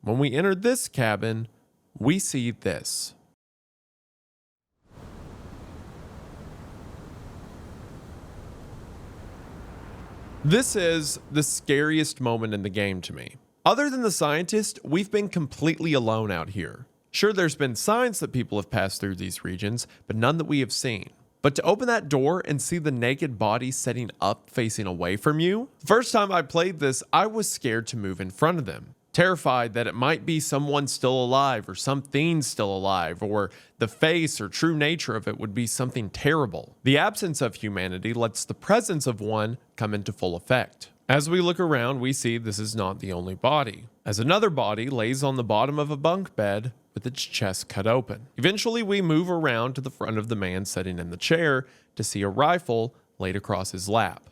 when we enter this cabin, we see this. This is the scariest moment in the game to me. Other than the scientist, we've been completely alone out here. Sure, there's been signs that people have passed through these regions, but none that we have seen. But to open that door and see the naked body setting up facing away from you, the first time I played this, I was scared to move in front of them. terrified that it might be someone still alive or something still alive, or the face or true nature of it would be something terrible. The absence of humanity lets the presence of one come into full effect. As we look around, we see this is not the only body, as another body lays on the bottom of a bunk bed with its chest cut open. Eventually, we move around to the front of the man sitting in the chair to see a rifle laid across his lap.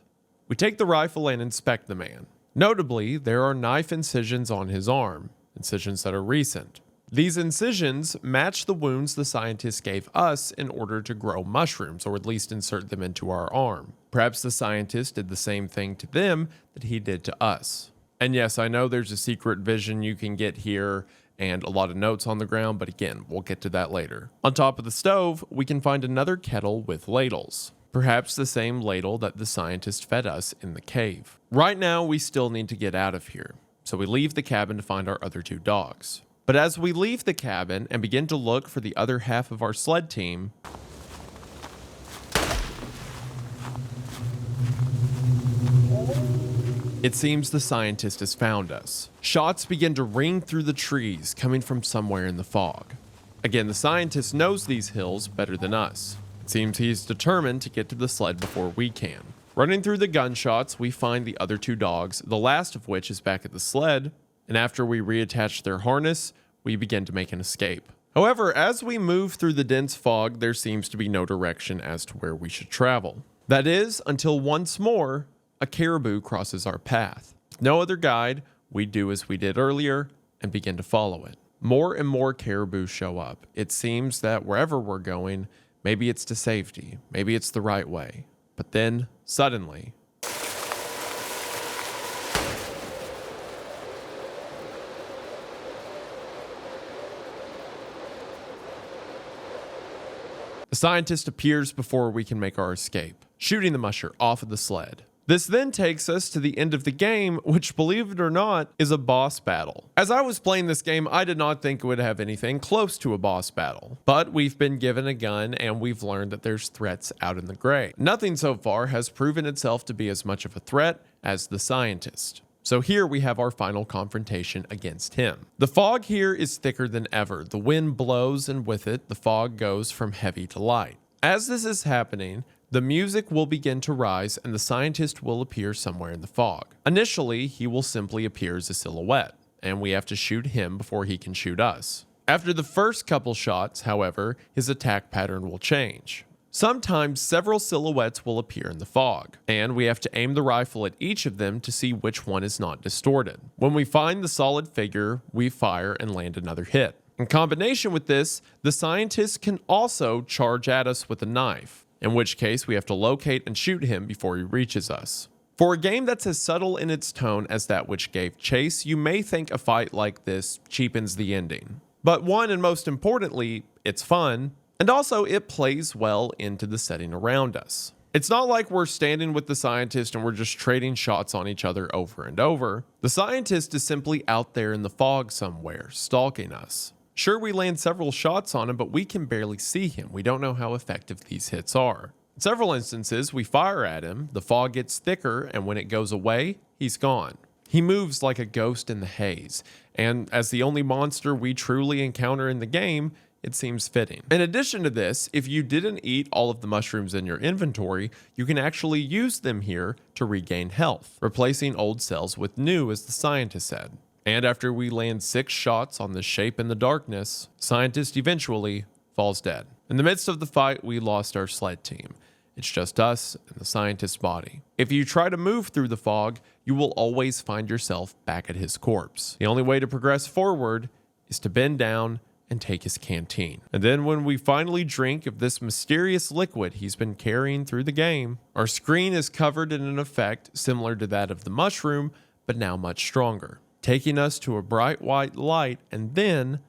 We take the rifle and inspect the man. Notably, there are knife incisions on his arm, incisions that are recent. These incisions match the wounds the scientists gave us in order to grow mushrooms, or at least insert them into our arm. Perhaps the scientist did the same thing to them that he did to us. And yes, I know there's a secret vision you can get here and a lot of notes on the ground, but again, we'll get to that later. On top of the stove, we can find another kettle with ladles. Perhaps the same ladle that the scientist fed us in the cave. Right now, we still need to get out of here, so we leave the cabin to find our other 2 dogs. But as we leave the cabin and begin to look for the other half of our sled team, it seems the scientist has found us. Shots begin to ring through the trees, coming from somewhere in the fog. Again, the scientist knows these hills better than us. It seems he's determined to get to the sled before we can. Running through the gunshots, we find the other 2 dogs, the last of which is back at the sled, and after we reattach their harness, we begin to make an escape. However, as we move through the dense fog, there seems to be no direction as to where we should travel. That is, until once more, a caribou crosses our path. With no other guide, we do as we did earlier and begin to follow it. More and more caribou show up. It seems that wherever we're going, maybe it's to safety, maybe it's the right way. But then, suddenly, the scientist appears before we can make our escape, shooting the musher off of the sled. This then takes us to the end of the game, which, believe it or not, is a boss battle. As I was playing this game, I did not think it would have anything close to a boss battle. But we've been given a gun and we've learned that there's threats out in the gray. Nothing so far has proven itself to be as much of a threat as the scientist. So here we have our final confrontation against him. The fog here is thicker than ever. The wind blows, and with it, the fog goes from heavy to light. As this is happening, the music will begin to rise and the scientist will appear somewhere in the fog. Initially, he will simply appear as a silhouette, and we have to shoot him before he can shoot us. After the first couple shots, however, his attack pattern will change. Sometimes several silhouettes will appear in the fog, and we have to aim the rifle at each of them to see which one is not distorted. When we find the solid figure, we fire and land another hit. In combination with this, the scientist can also charge at us with a knife, in which case we have to locate and shoot him before he reaches us. For a game that's as subtle in its tone as that which gave chase, you may think a fight like this cheapens the ending. But one, and most importantly, it's fun, and also it plays well into the setting around us. It's not like we're standing with the scientist and we're just trading shots on each other over and over. The scientist is simply out there in the fog somewhere, stalking us. Sure, we land several shots on him, but we can barely see him. We don't know how effective these hits are. In several instances, we fire at him, the fog gets thicker, and when it goes away, he's gone. He moves like a ghost in the haze, and as the only monster we truly encounter in the game, it seems fitting. In addition to this, if you didn't eat all of the mushrooms in your inventory, you can actually use them here to regain health, replacing old cells with new, as the scientist said. And after we land 6 shots on the shape in the darkness, scientist eventually falls dead. In the midst of the fight, we lost our sled team. It's just us and the scientist's body. If you try to move through the fog, you will always find yourself back at his corpse. The only way to progress forward is to bend down and take his canteen. And then when we finally drink of this mysterious liquid he's been carrying through the game, our screen is covered in an effect similar to that of the mushroom, but now much stronger, taking us to a bright white light and then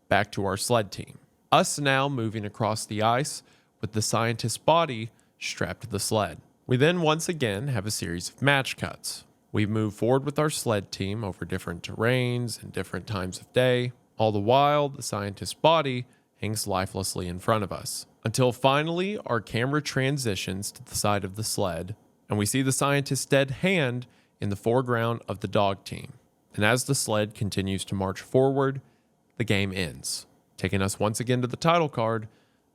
back to our sled team. Us now moving across the ice with the scientist's body strapped to the sled. We then once again have a series of match cuts. We move forward with our sled team over different terrains and different times of day. All the while, the scientist's body hangs lifelessly in front of us, until finally our camera transitions to the side of the sled, and we see the scientist's dead hand in the foreground of the dog team. And as the sled continues to march forward, the game ends, taking us once again to the title card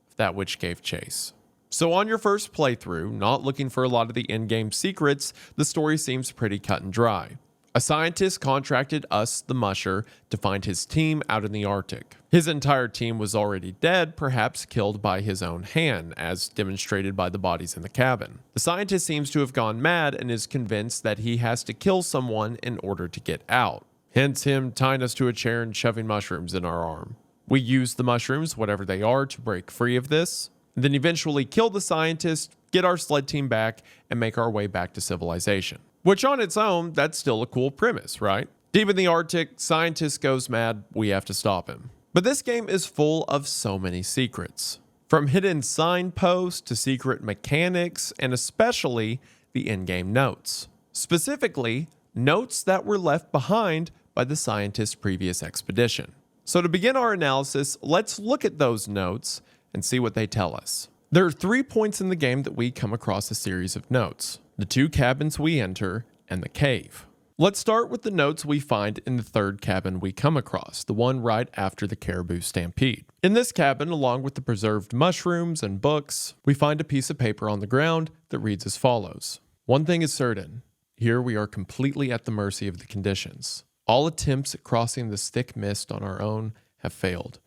of that which gave chase. So on your first playthrough, not looking for a lot of the in-game secrets, the story seems pretty cut and dry. A scientist contracted us, the Musher, to find his team out in the Arctic. His entire team was already dead, perhaps killed by his own hand, as demonstrated by the bodies in the cabin. The scientist seems to have gone mad and is convinced that he has to kill someone in order to get out. Hence him tying us to a chair and shoving mushrooms in our arm. We use the mushrooms, whatever they are, to break free of this, and then eventually kill the scientist, get our sled team back, and make our way back to civilization. Which on its own, that's still a cool premise, right? Deep in the Arctic, scientist goes mad, we have to stop him. But this game is full of so many secrets. From hidden signposts to secret mechanics, and especially the in-game notes. Specifically, notes that were left behind by the scientist's previous expedition. So to begin our analysis, let's look at those notes and see what they tell us. There are 3 points in the game that we come across a series of notes. The 2 cabins we enter, and the cave. Let's start with the notes we find in the 3rd cabin we come across, the one right after the caribou stampede. In this cabin, along with the preserved mushrooms and books, we find a piece of paper on the ground that reads as follows. One thing is certain, here we are completely at the mercy of the conditions. All attempts at crossing this thick mist on our own have failed.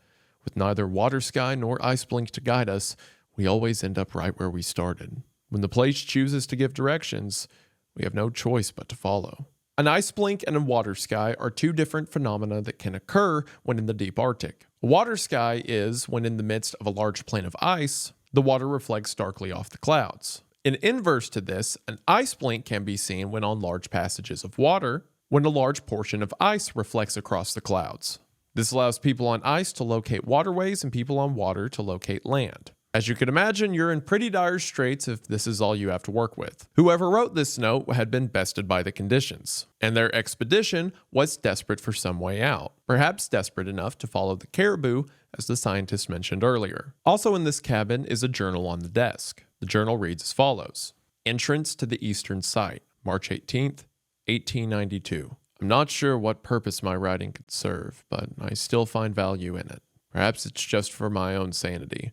With neither water sky nor ice blink to guide us, we always end up right where we started. When the place chooses to give directions, we have no choice but to follow. An ice blink and a water sky are 2 different phenomena that can occur when in the deep Arctic. A water sky is when in the midst of a large plain of ice, the water reflects darkly off the clouds. In inverse to this, an ice blink can be seen when on large passages of water, when a large portion of ice reflects across the clouds. This allows people on ice to locate waterways and people on water to locate land. As you can imagine, you're in pretty dire straits if this is all you have to work with. Whoever wrote this note had been bested by the conditions, and their expedition was desperate for some way out, perhaps desperate enough to follow the caribou, as the scientist mentioned earlier. Also in this cabin is a journal on the desk. The journal reads as follows. Entrance to the eastern site, March 18th, 1892. I'm not sure what purpose my writing could serve, but I still find value in it. Perhaps it's just for my own sanity.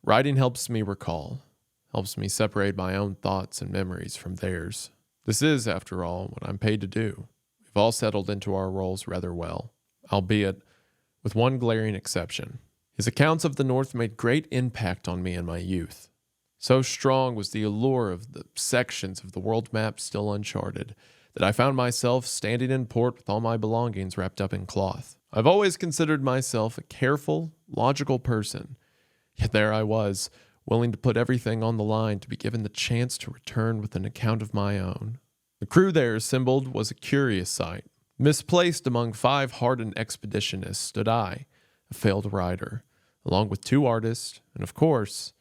Writing helps me recall, helps me separate my own thoughts and memories from theirs. This is, after all, what I'm paid to do. We've all settled into our roles rather well, albeit with one glaring exception. His accounts of the North made great impact on me in my youth. So strong was the allure of the sections of the world map still uncharted, that I found myself standing in port with all my belongings wrapped up in cloth. I've always considered myself a careful, logical person. Yet there I was, willing to put everything on the line to be given the chance to return with an account of my own. The crew there assembled was a curious sight. Misplaced among 5 hardened expeditionists stood I, a failed writer, along with 2 artists, and of course,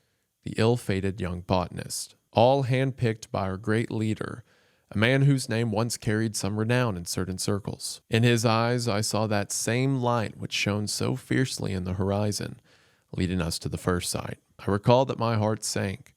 the ill-fated young botanist, all handpicked by our great leader, a man whose name once carried some renown in certain circles. In his eyes I saw that same light which shone so fiercely in the horizon, leading us to the first sight. I recall that my heart sank,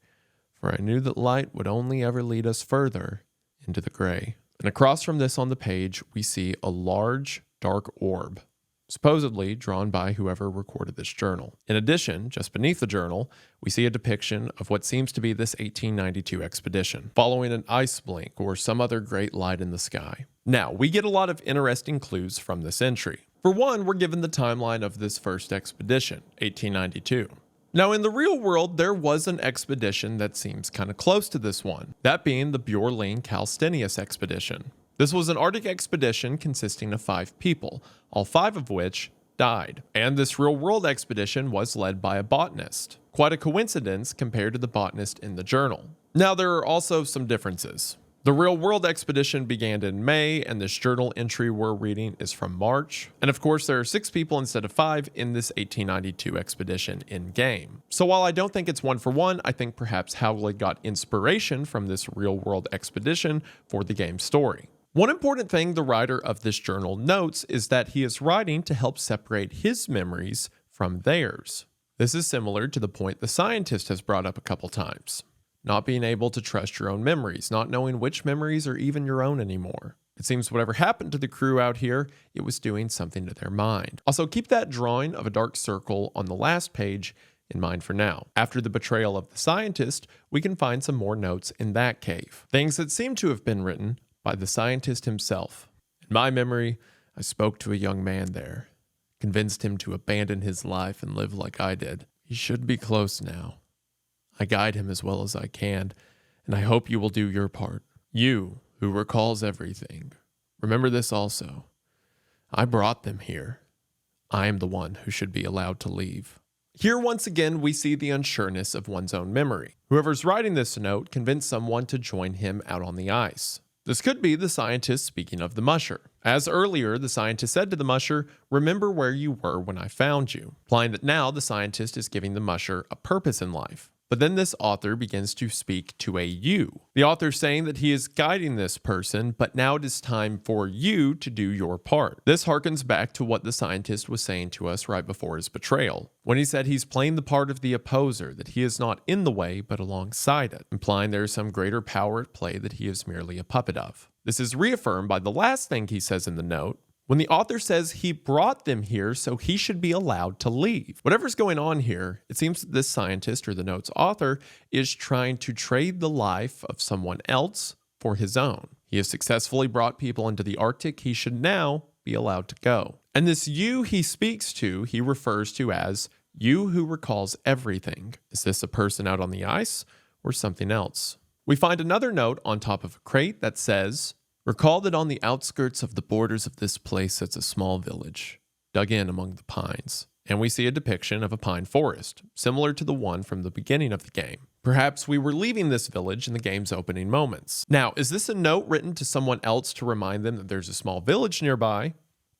for I knew that light would only ever lead us further into the gray. And across from this on the page, we see a large, dark orb, supposedly drawn by whoever recorded this journal. In addition, just beneath the journal, we see a depiction of what seems to be this 1892 expedition, following an ice blink or some other great light in the sky. Now, we get a lot of interesting clues from this entry. For one, we're given the timeline of this first expedition, 1892. Now, in the real world, there was an expedition that seems kind of close to this one, that being the Bjorling-Kalstenius expedition. This was an Arctic expedition consisting of 5 people, all 5 of which died. And this real-world expedition was led by a botanist. Quite a coincidence compared to the botanist in the journal. Now, there are also some differences. The real-world expedition began in May, and this journal entry we're reading is from March. And of course, there are 6 people instead of 5 in this 1892 expedition in-game. So while I don't think it's one for one, I think perhaps Howley got inspiration from this real-world expedition for the game's story. One important thing the writer of this journal notes is that he is writing to help separate his memories from theirs. This is similar to the point the scientist has brought up a couple times. Not being able to trust your own memories, not knowing which memories are even your own anymore. It seems whatever happened to the crew out here, it was doing something to their mind. Also, keep that drawing of a dark circle on the last page in mind for now. After the betrayal of the scientist, we can find some more notes in that cave. Things that seem to have been written by the scientist himself. In my memory, I spoke to a young man there, convinced him to abandon his life and live like I did. He should be close now. I guide him as well as I can, and I hope you will do your part. You, who recalls everything, remember this also. I brought them here. I am the one who should be allowed to leave. Here once again we see the unsureness of one's own memory. Whoever's writing this note convinced someone to join him out on the ice. This could be the scientist speaking of the musher. As earlier, the scientist said to the musher, "Remember where you were when I found you," implying that now the scientist is giving the musher a purpose in life. But then this author begins to speak to a you. The author saying that he is guiding this person, but now it is time for you to do your part. This harkens back to what the scientist was saying to us right before his betrayal, when he said he's playing the part of the opposer, that he is not in the way but alongside it, implying there is some greater power at play that he is merely a puppet of. This is reaffirmed by the last thing he says in the note, when the author says he brought them here so he should be allowed to leave. Whatever's going on here, it seems that this scientist or the note's author is trying to trade the life of someone else for his own. He has successfully brought people into the Arctic. He should now be allowed to go. And this you he speaks to, he refers to as you who recalls everything. Is this a person out on the ice or something else? We find another note on top of a crate that says, "Recall that on the outskirts of the borders of this place sits a small village, dug in among the pines." And we see a depiction of a pine forest, similar to the one from the beginning of the game. Perhaps we were leaving this village in the game's opening moments. Now, is this a note written to someone else to remind them that there's a small village nearby?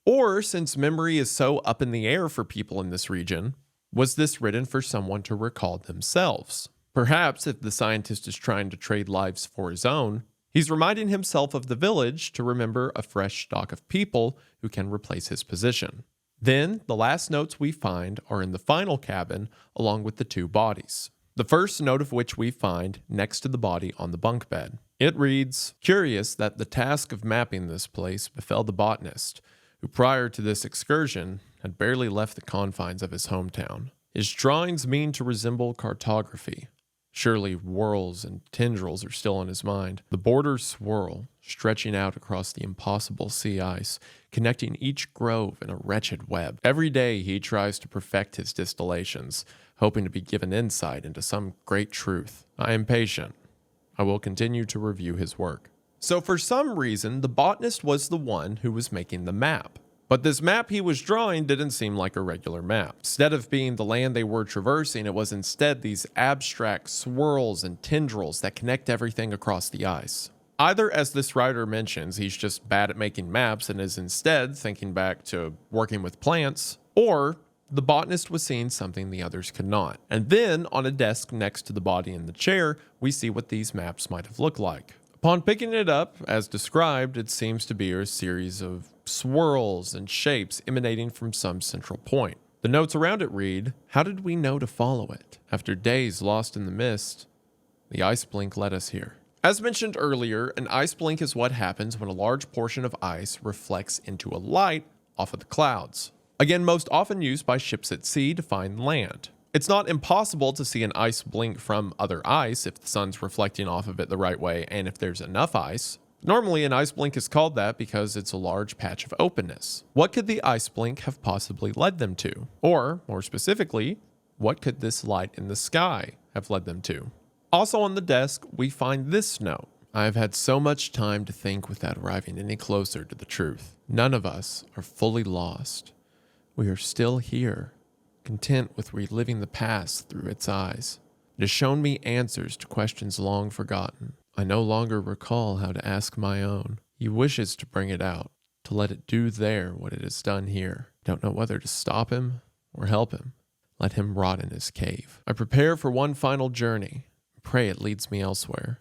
Or, since memory is so up in the air for people in this region, was this written for someone to recall themselves? Perhaps if the scientist is trying to trade lives for his own, he's reminding himself of the village to remember a fresh stock of people who can replace his position. Then, the last notes we find are in the final cabin along with the two bodies. The first note of which we find next to the body on the bunk bed. It reads, "Curious that the task of mapping this place befell the botanist, who prior to this excursion had barely left the confines of his hometown. His drawings mean to resemble cartography. Surely whorls and tendrils are still on his mind. The borders swirl, stretching out across the impossible sea ice, connecting each grove in a wretched web. Every day he tries to perfect his distillations, hoping to be given insight into some great truth. I am patient. I will continue to review his work." So for some reason, the botanist was the one who was making the map. But this map he was drawing didn't seem like a regular map. Instead of being the land they were traversing, it was instead these abstract swirls and tendrils that connect everything across the ice. Either, as this writer mentions, he's just bad at making maps and is instead thinking back to working with plants, or the botanist was seeing something the others could not. And then, on a desk next to the body in the chair, we see what these maps might have looked like. Upon picking it up, as described, it seems to be a series of swirls and shapes emanating from some central point. The notes around it read, "How did we know to follow it? After days lost in the mist, the ice blink led us here." As mentioned earlier, an ice blink is what happens when a large portion of ice reflects into a light off of the clouds. Again, most often used by ships at sea to find land. It's not impossible to see an ice blink from other ice if the sun's reflecting off of it the right way and if there's enough ice. Normally, an ice blink is called that because it's a large patch of openness. What could the ice blink have possibly led them to? Or, more specifically, what could this light in the sky have led them to? Also on the desk, we find this note. "I have had so much time to think without arriving any closer to the truth. None of us are fully lost. We are still here, content with reliving the past through its eyes. It has shown me answers to questions long forgotten. I no longer recall how to ask my own. He wishes to bring it out, to let it do there what it has done here. Don't know whether to stop him or help him. Let him rot in his cave. I prepare for one final journey. Pray it leads me elsewhere.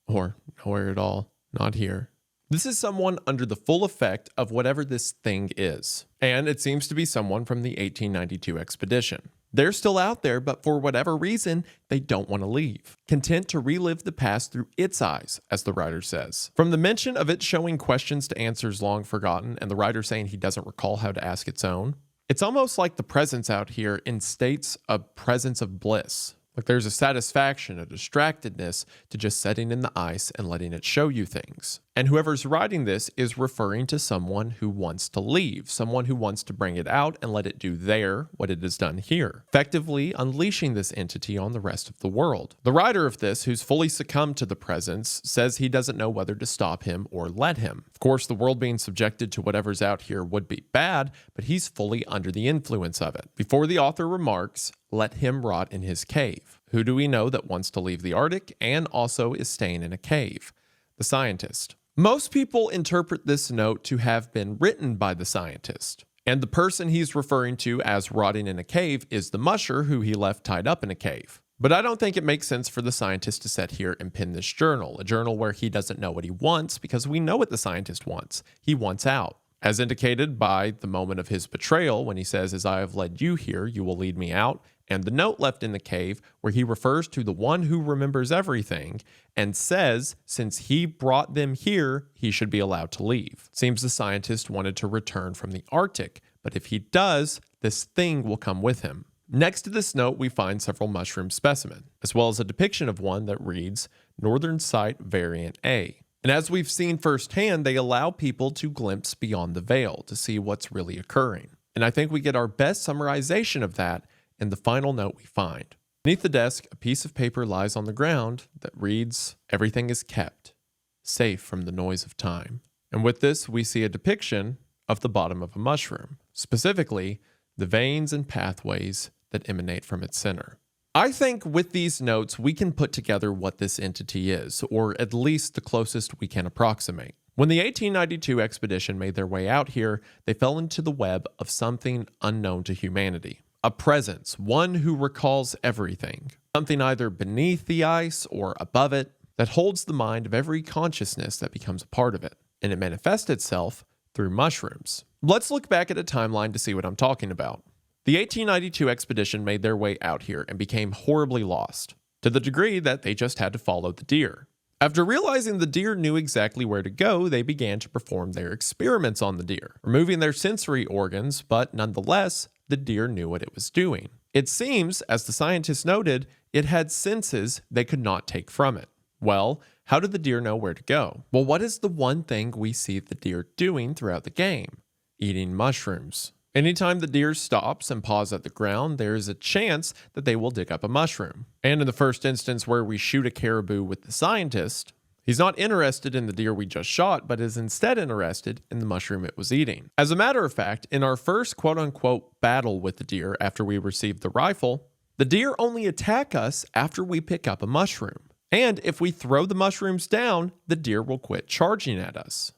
Or nowhere at all. Not here." This is someone under the full effect of whatever this thing is. And it seems to be someone from the 1892 expedition. They're still out there, but for whatever reason, they don't want to leave, content to relive the past through its eyes, as the writer says. From the mention of it showing questions to answers long forgotten, and the writer saying he doesn't recall how to ask its own, it's almost like the presence out here instates a presence of bliss. Like there's a satisfaction, a distractedness to just sitting in the ice and letting it show you things. And whoever's writing this is referring to someone who wants to leave, someone who wants to bring it out and let it do there what it has done here, effectively unleashing this entity on the rest of the world. The writer of this, who's fully succumbed to the presence, says he doesn't know whether to stop him or let him. Of course, the world being subjected to whatever's out here would be bad, but he's fully under the influence of it. Before the author remarks, let him rot in his cave. Who do we know that wants to leave the Arctic and also is staying in a cave? The scientist. Most people interpret this note to have been written by the scientist, and the person he's referring to as rotting in a cave is the musher who he left tied up in a cave. But I don't think it makes sense for the scientist to sit here and pen this journal, a journal where he doesn't know what he wants, because we know what the scientist wants. He wants out. As indicated by the moment of his betrayal when he says, "As I have led you here, you will lead me out," and the note left in the cave where he refers to the one who remembers everything and says since he brought them here, he should be allowed to leave. Seems the scientist wanted to return from the Arctic, but if he does, this thing will come with him. Next to this note, we find several mushroom specimens, as well as a depiction of one that reads Northern Site Variant A. And as we've seen firsthand, they allow people to glimpse beyond the veil to see what's really occurring. And I think we get our best summarization of that in the final note we find. Beneath the desk, a piece of paper lies on the ground that reads, "Everything is kept, safe from the noise of time." And with this, we see a depiction of the bottom of a mushroom, specifically the veins and pathways that emanate from its center. I think with these notes, we can put together what this entity is, or at least the closest we can approximate. When the 1892 expedition made their way out here, they fell into the web of something unknown to humanity. A presence, one who recalls everything, something either beneath the ice or above it that holds the mind of every consciousness that becomes a part of it, and it manifests itself through mushrooms. Let's look back at a timeline to see what I'm talking about. The 1892 expedition made their way out here and became horribly lost, to the degree that they just had to follow the deer. After realizing the deer knew exactly where to go, they began to perform their experiments on the deer, removing their sensory organs, but nonetheless, the deer knew what it was doing. It seems, as the scientists noted, it had senses they could not take from it. Well, how did the deer know where to go? Well, what is the one thing we see the deer doing throughout the game? Eating mushrooms. Anytime the deer stops and paws at the ground, there is a chance that they will dig up a mushroom. And in the first instance where we shoot a caribou with the scientist, he's not interested in the deer we just shot, but is instead interested in the mushroom it was eating. As a matter of fact, in our first quote-unquote battle with the deer after we received the rifle, the deer only attack us after we pick up a mushroom. And if we throw the mushrooms down, the deer will quit charging at us.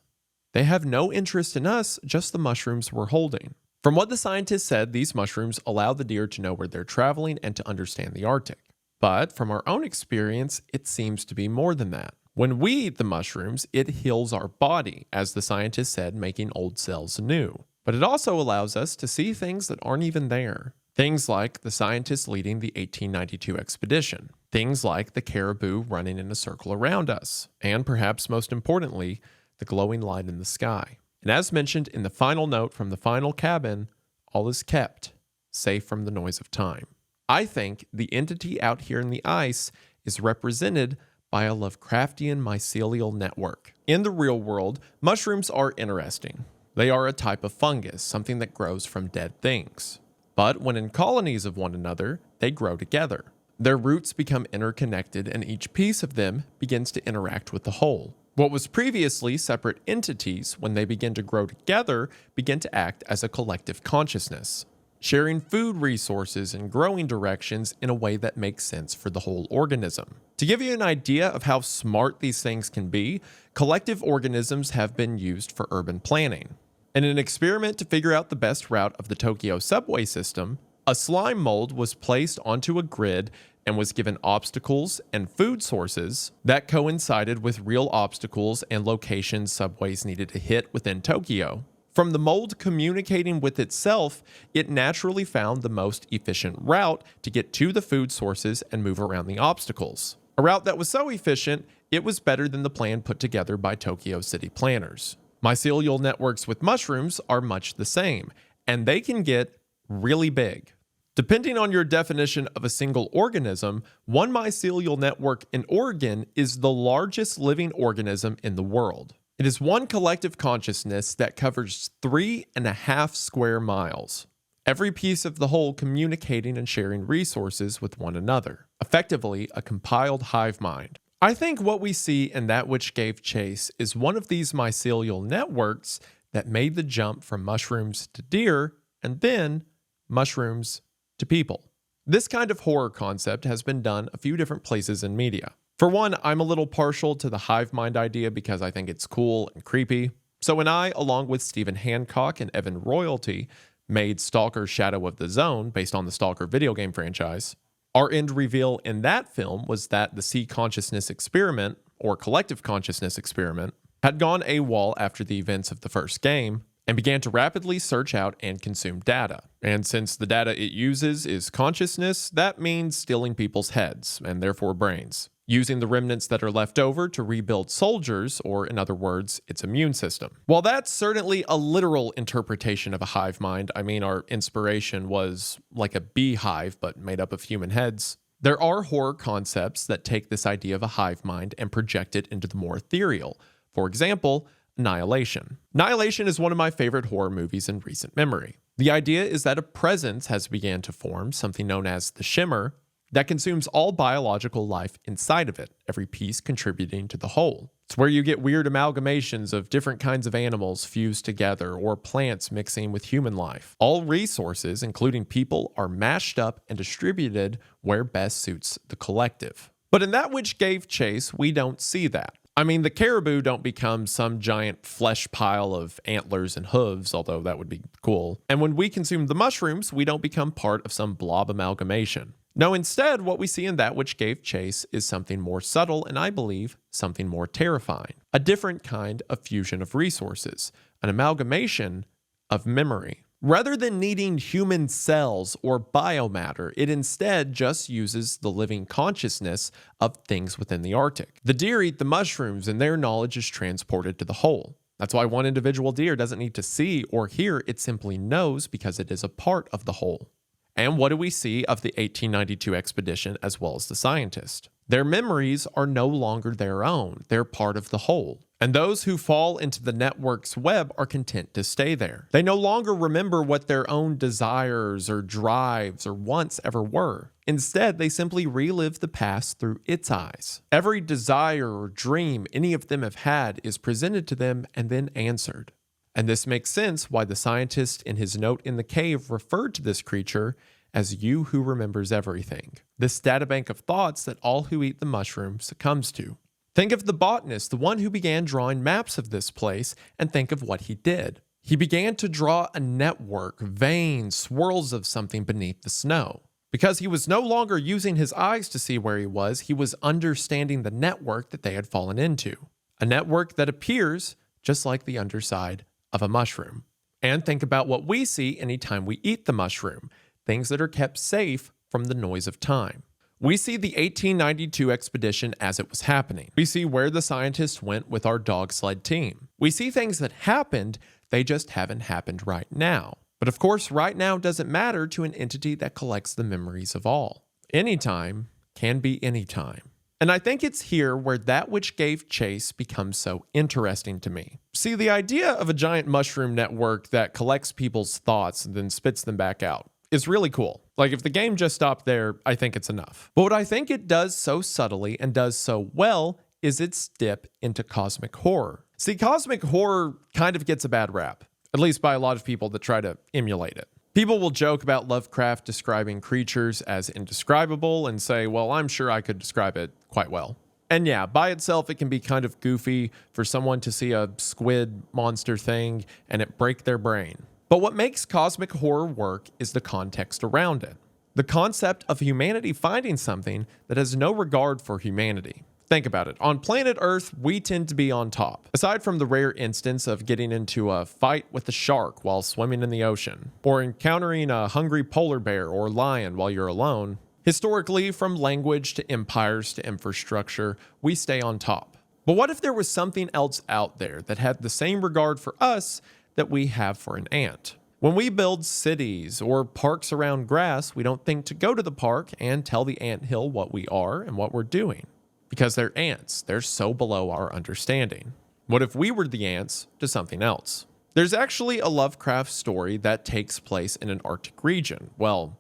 They have no interest in us, just the mushrooms we're holding. From what the scientists said, these mushrooms allow the deer to know where they're traveling and to understand the Arctic. But from our own experience, it seems to be more than that. When we eat the mushrooms, it heals our body, as the scientists said, making old cells new. But it also allows us to see things that aren't even there. Things like the scientists leading the 1892 expedition. Things like the caribou running in a circle around us. And perhaps most importantly, the glowing light in the sky. And as mentioned in the final note from the final cabin, all is kept, safe from the noise of time. I think the entity out here in the ice is represented by a Lovecraftian mycelial network. In the real world, mushrooms are interesting. They are a type of fungus, something that grows from dead things. But when in colonies of one another, they grow together. Their roots become interconnected and each piece of them begins to interact with the whole. What was previously separate entities, when they begin to grow together, begin to act as a collective consciousness, sharing food resources and growing directions in a way that makes sense for the whole organism. To give you an idea of how smart these things can be, collective organisms have been used for urban planning. In an experiment to figure out the best route of the Tokyo subway system, a slime mold was placed onto a grid and was given obstacles and food sources that coincided with real obstacles and locations subways needed to hit within Tokyo From the mold communicating with itself, it naturally found the most efficient route to get to the food sources and move around the obstacles. A route that was so efficient, it was better than the plan put together by Tokyo City planners. Mycelial networks with mushrooms are much the same, and they can get really big. Depending on your definition of a single organism, one mycelial network in Oregon is the largest living organism in the world. It is one collective consciousness that covers 3.5 square miles. Every piece of the whole communicating and sharing resources with one another. Effectively, a compiled hive mind. I think what we see in That Which Gave Chase is one of these mycelial networks that made the jump from mushrooms to deer, and then mushrooms to people. This kind of horror concept has been done a few different places in media. For one, I'm a little partial to the hive mind idea because I think it's cool and creepy. So when I, along with Stephen Hancock and Evan Royalty, made Stalker Shadow of the Zone based on the Stalker video game franchise, our end reveal in that film was that the C consciousness experiment, or collective consciousness experiment, had gone AWOL after the events of the first game, and began to rapidly search out and consume data. And since the data it uses is consciousness, that means stealing people's heads, and therefore brains, using the remnants that are left over to rebuild soldiers, or in other words, its immune system. While that's certainly a literal interpretation of a hive mind, I mean our inspiration was like a beehive but made up of human heads, there are horror concepts that take this idea of a hive mind and project it into the more ethereal. For example, Annihilation. Annihilation is one of my favorite horror movies in recent memory. The idea is that a presence has began to form, something known as the Shimmer, that consumes all biological life inside of it, every piece contributing to the whole. It's where you get weird amalgamations of different kinds of animals fused together or plants mixing with human life. All resources, including people, are mashed up and distributed where best suits the collective. But in That Which Gave Chase, we don't see that. I mean, the caribou don't become some giant flesh pile of antlers and hooves, although that would be cool. And when we consume the mushrooms, we don't become part of some blob amalgamation. No, instead, what we see in That Which Gave Chase is something more subtle and, I believe, something more terrifying. A different kind of fusion of resources, an amalgamation of memory. Rather than needing human cells or biomatter, it instead just uses the living consciousness of things within the Arctic. The deer eat the mushrooms and their knowledge is transported to the whole. That's why one individual deer doesn't need to see or hear, it simply knows because it is a part of the whole. And what do we see of the 1892 expedition as well as the scientist? Their memories are no longer their own, they're part of the whole. And those who fall into the network's web are content to stay there. They no longer remember what their own desires or drives or wants ever were. Instead, they simply relive the past through its eyes. Every desire or dream any of them have had is presented to them and then answered. And this makes sense why the scientist in his note in the cave referred to this creature as you who remembers everything. This databank of thoughts that all who eat the mushroom succumbs to. Think of the botanist, the one who began drawing maps of this place, and think of what he did. He began to draw a network, veins, swirls of something beneath the snow. Because he was no longer using his eyes to see where he was understanding the network that they had fallen into. A network that appears just like the underside of a mushroom. And think about what we see anytime we eat the mushroom, things that are kept safe from the noise of time. We see the 1892 expedition as it was happening. We see where the scientists went with our dog sled team. We see things that happened, they just haven't happened right now. But of course, right now doesn't matter to an entity that collects the memories of all. Anytime can be anytime. And I think it's here where That Which Gave Chase becomes so interesting to me. See, the idea of a giant mushroom network that collects people's thoughts and then spits them back out is really cool. Like, if the game just stopped there, I think it's enough. But what I think it does so subtly and does so well is its dip into cosmic horror. See, cosmic horror kind of gets a bad rap, at least by a lot of people that try to emulate it. People will joke about Lovecraft describing creatures as indescribable and say, well, I'm sure I could describe it quite well. And yeah, by itself, it can be kind of goofy for someone to see a squid monster thing and it break their brain. But what makes cosmic horror work is the context around it. The concept of humanity finding something that has no regard for humanity. Think about it. On planet Earth, we tend to be on top. Aside from the rare instance of getting into a fight with a shark while swimming in the ocean, or encountering a hungry polar bear or lion while you're alone, historically, from language to empires to infrastructure, we stay on top. But what if there was something else out there that had the same regard for us that we have for an ant? When we build cities or parks around grass, we don't think to go to the park and tell the anthill what we are and what we're doing. Because they're ants, they're so below our understanding. What if we were the ants to something else? There's actually a Lovecraft story that takes place in an Arctic region. Well,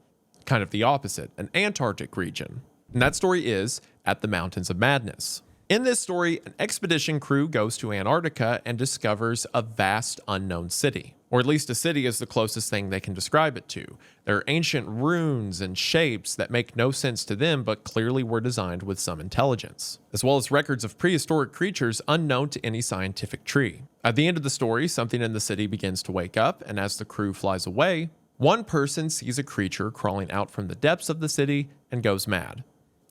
kind of the opposite, an Antarctic region. And that story is At the Mountains of Madness. In this story, an expedition crew goes to Antarctica and discovers a vast unknown city. Or at least a city is the closest thing they can describe it to. There are ancient runes and shapes that make no sense to them but clearly were designed with some intelligence, as well as records of prehistoric creatures unknown to any scientific tree. At the end of the story, something in the city begins to wake up, and as the crew flies away, one person sees a creature crawling out from the depths of the city and goes mad.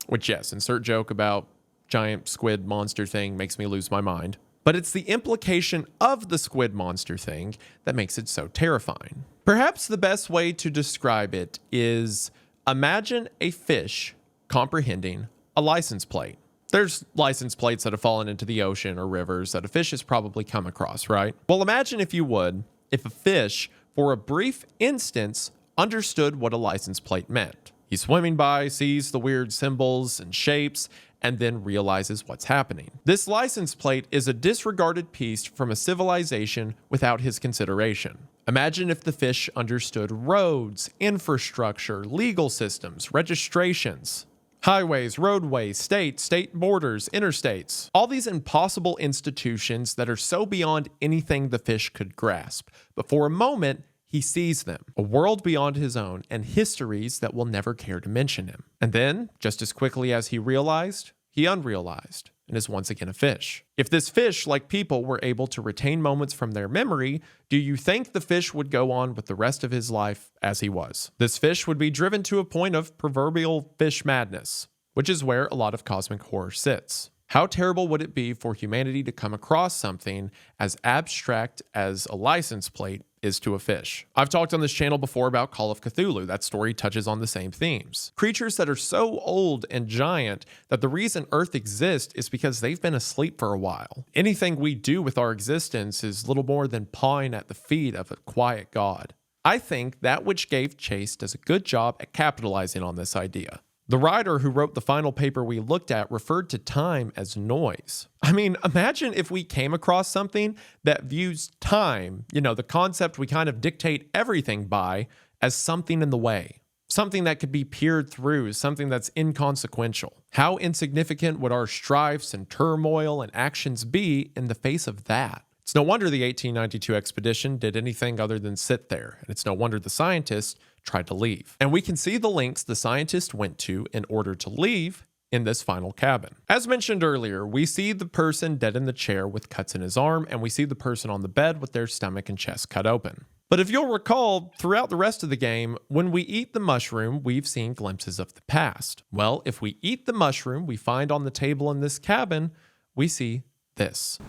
Which, yes, insert joke about giant squid monster thing makes me lose my mind. But it's the implication of the squid monster thing that makes it so terrifying. Perhaps the best way to describe it is imagine a fish comprehending a license plate. There's license plates that have fallen into the ocean or rivers that a fish has probably come across, right? Well, imagine if you would, if a fish, for a brief instance, understood what a license plate meant. He's swimming by, sees the weird symbols and shapes, and then realizes what's happening. This license plate is a disregarded piece from a civilization without his consideration. Imagine if the fish understood roads, infrastructure, legal systems, registrations, highways, roadways, state borders, interstates. All these impossible institutions that are so beyond anything the fish could grasp. But for a moment, he sees them, a world beyond his own, and histories that will never care to mention him. And then, just as quickly as he realized, he unrealized, and is once again a fish. If this fish, like people, were able to retain moments from their memory, do you think the fish would go on with the rest of his life as he was? This fish would be driven to a point of proverbial fish madness, which is where a lot of cosmic horror sits. How terrible would it be for humanity to come across something as abstract as a license plate is to a fish? I've talked on this channel before about Call of Cthulhu. That story touches on the same themes. Creatures that are so old and giant that the reason Earth exists is because they've been asleep for a while. Anything we do with our existence is little more than pawing at the feet of a quiet god. I think that which gave chase does a good job at capitalizing on this idea. The writer who wrote the final paper we looked at referred to time as noise. I mean, imagine if we came across something that views time, the concept we kind of dictate everything by, as something in the way. Something that could be peered through, something that's inconsequential. How insignificant would our strifes and turmoil and actions be in the face of that? It's no wonder the 1892 expedition did anything other than sit there, and it's no wonder the scientists tried to leave. And we can see the lengths the scientists went to in order to leave in this final cabin. As mentioned earlier, we see the person dead in the chair with cuts in his arm, and we see the person on the bed with their stomach and chest cut open. But if you'll recall, throughout the rest of the game, when we eat the mushroom, we've seen glimpses of the past. Well, if we eat the mushroom we find on the table in this cabin, we see this.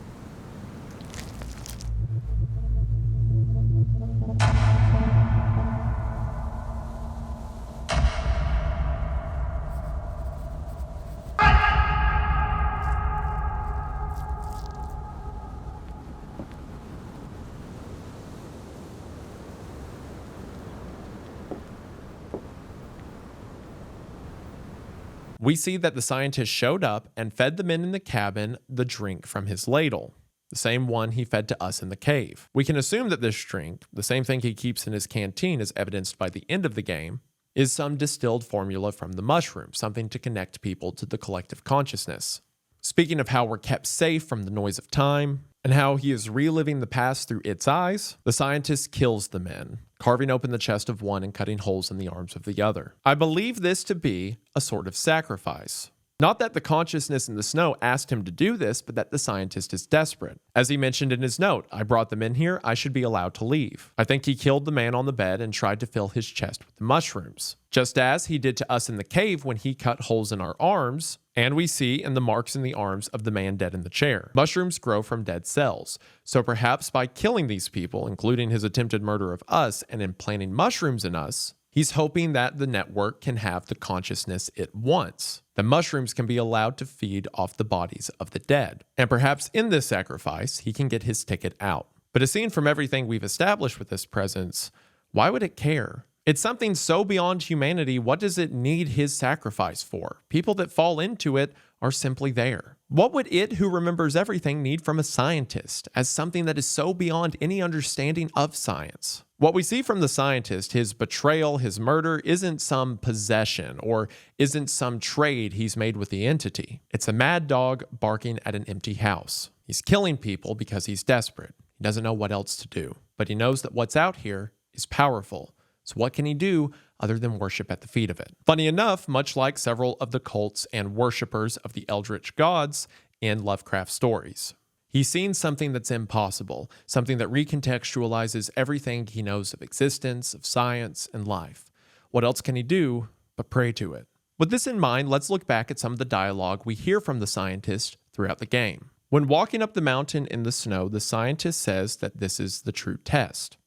We see that the scientist showed up and fed the men in the cabin the drink from his ladle, the same one he fed to us in the cave. We can assume that this drink, the same thing he keeps in his canteen as evidenced by the end of the game, is some distilled formula from the mushroom, something to connect people to the collective consciousness. Speaking of how we're kept safe from the noise of time, and how he is reliving the past through its eyes, the scientist kills the men, carving open the chest of one and cutting holes in the arms of the other. I believe this to be a sort of sacrifice. Not that the consciousness in the snow asked him to do this, but that the scientist is desperate. As he mentioned in his note, I brought them in here, I should be allowed to leave. I think he killed the man on the bed and tried to fill his chest with the mushrooms. Just as he did to us in the cave when he cut holes in our arms, and we see in the marks in the arms of the man dead in the chair. Mushrooms grow from dead cells. So perhaps by killing these people, including his attempted murder of us, and implanting mushrooms in us, he's hoping that the network can have the consciousness it wants. The mushrooms can be allowed to feed off the bodies of the dead. And perhaps in this sacrifice, he can get his ticket out. But as seen from everything we've established with this presence, why would it care? It's something so beyond humanity, what does it need his sacrifice for? People that fall into it are simply there. What would it, who remembers everything, need from a scientist as something that is so beyond any understanding of science? What we see from the scientist, his betrayal, his murder, isn't some possession or isn't some trade he's made with the entity. It's a mad dog barking at an empty house. He's killing people because he's desperate. He doesn't know what else to do, but he knows that what's out here is powerful. So what can he do other than worship at the feet of it? Funny enough, much like several of the cults and worshippers of the eldritch gods in Lovecraft stories, he's seen something that's impossible, something that recontextualizes everything he knows of existence, of science, and life. What else can he do but pray to it? With this in mind, let's look back at some of the dialogue we hear from the scientist throughout the game. When walking up the mountain in the snow, the scientist says that this is the true test,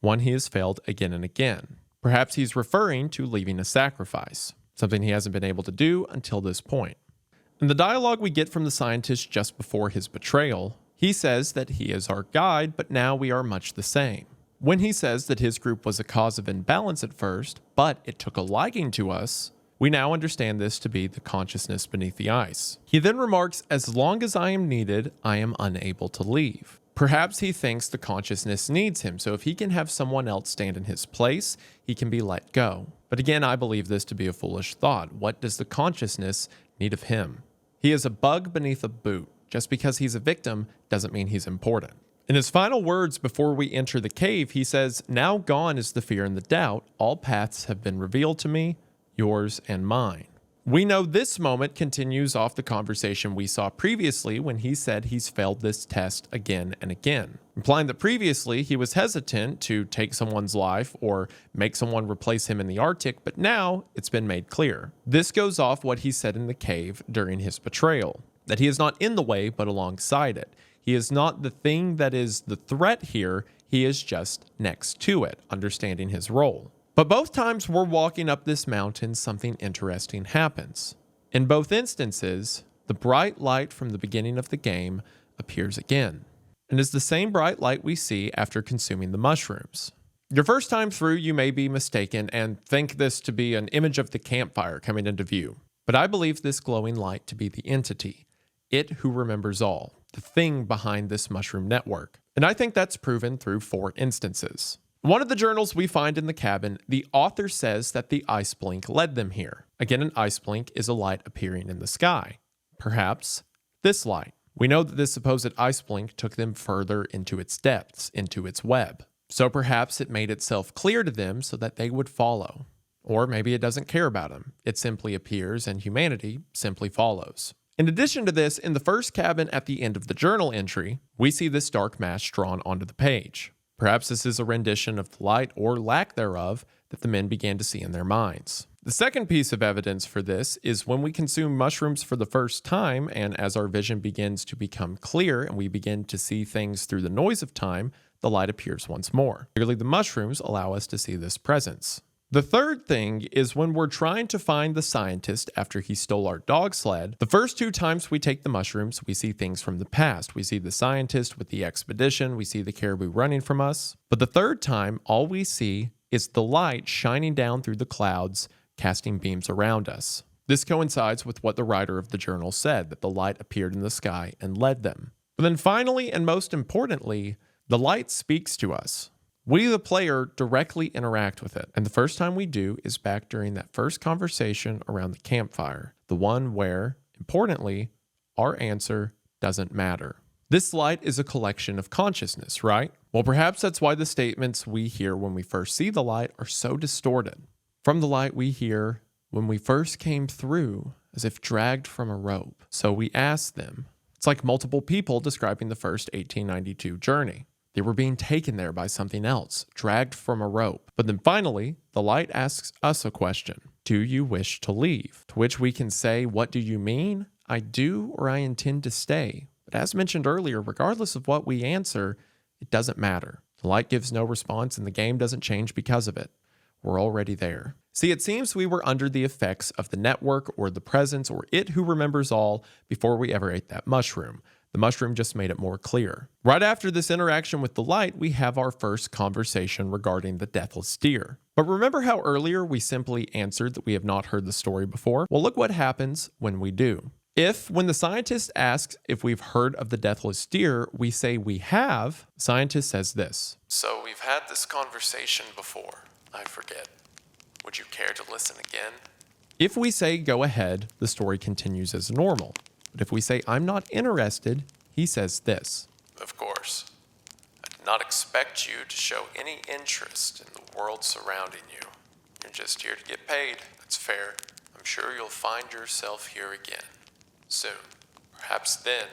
one he has failed again and again. Perhaps he's referring to leaving a sacrifice, something he hasn't been able to do until this point. In the dialogue we get from the scientist just before his betrayal, he says that he is our guide, but now we are much the same. When he says that his group was a cause of imbalance at first, but it took a liking to us, we now understand this to be the consciousness beneath the ice. He then remarks, as long as I am needed, I am unable to leave. Perhaps he thinks the consciousness needs him, so if he can have someone else stand in his place, he can be let go. But again, I believe this to be a foolish thought. What does the consciousness need of him? He is a bug beneath a boot. Just because he's a victim doesn't mean he's important. In his final words before we enter the cave, he says, now gone is the fear and the doubt. All paths have been revealed to me, yours and mine. We know this moment continues off the conversation we saw previously when he said he's failed this test again and again, implying that previously he was hesitant to take someone's life or make someone replace him in the Arctic, but now it's been made clear. This goes off what he said in the cave during his betrayal, that he is not in the way but alongside it. He is not the thing that is the threat here, he is just next to it, understanding his role. But both times we're walking up this mountain, something interesting happens. In both instances, the bright light from the beginning of the game appears again, and is the same bright light we see after consuming the mushrooms. Your first time through, you may be mistaken and think this to be an image of the campfire coming into view, but I believe this glowing light to be the entity, it who remembers all, the thing behind this mushroom network. And I think that's proven through 4 instances. One of the journals we find in the cabin, the author says that the ice blink led them here. Again, an ice blink is a light appearing in the sky. Perhaps this light. We know that this supposed ice blink took them further into its depths, into its web. So perhaps it made itself clear to them so that they would follow. Or maybe it doesn't care about them. It simply appears and humanity simply follows. In addition to this, in the first cabin at the end of the journal entry, we see this dark mask drawn onto the page. Perhaps this is a rendition of the light, or lack thereof, that the men began to see in their minds. The second piece of evidence for this is when we consume mushrooms for the first time, and as our vision begins to become clear and we begin to see things through the noise of time, the light appears once more. Clearly, the mushrooms allow us to see this presence. The third thing is when we're trying to find the scientist after he stole our dog sled. The first 2 times we take the mushrooms, we see things from the past. We see the scientist with the expedition. We see the caribou running from us. But the third time, all we see is the light shining down through the clouds, casting beams around us. This coincides with what the writer of the journal said, that the light appeared in the sky and led them. But then finally, and most importantly, the light speaks to us. We, the player, directly interact with it. And the first time we do is back during that first conversation around the campfire. The one where, importantly, our answer doesn't matter. This light is a collection of consciousness, right? Well, perhaps that's why the statements we hear when we first see the light are so distorted. From the light we hear, when we first came through, as if dragged from a rope. So we asked them. It's like multiple people describing the first 1892 journey. They were being taken there by something else, dragged from a rope. But then finally, the light asks us a question. Do you wish to leave? To which we can say, what do you mean? I do, or I intend to stay. But as mentioned earlier, regardless of what we answer, it doesn't matter. The light gives no response and the game doesn't change because of it. We're already there. See, it seems we were under the effects of the network or the presence or it who remembers all before we ever ate that mushroom. The mushroom just made it more clear. Right after this interaction with the light, we have our first conversation regarding the deathless deer. But remember how earlier we simply answered that we have not heard the story before? Well, look what happens when we do. If, when the scientist asks if we've heard of the deathless deer, we say we have, the scientist says this. So we've had this conversation before. I forget. Would you care to listen again? If we say go ahead, the story continues as normal. But if we say I'm not interested, he says this. Of course. I did not expect you to show any interest in the world surrounding you. You're just here to get paid. That's fair. I'm sure you'll find yourself here again. Soon. Perhaps then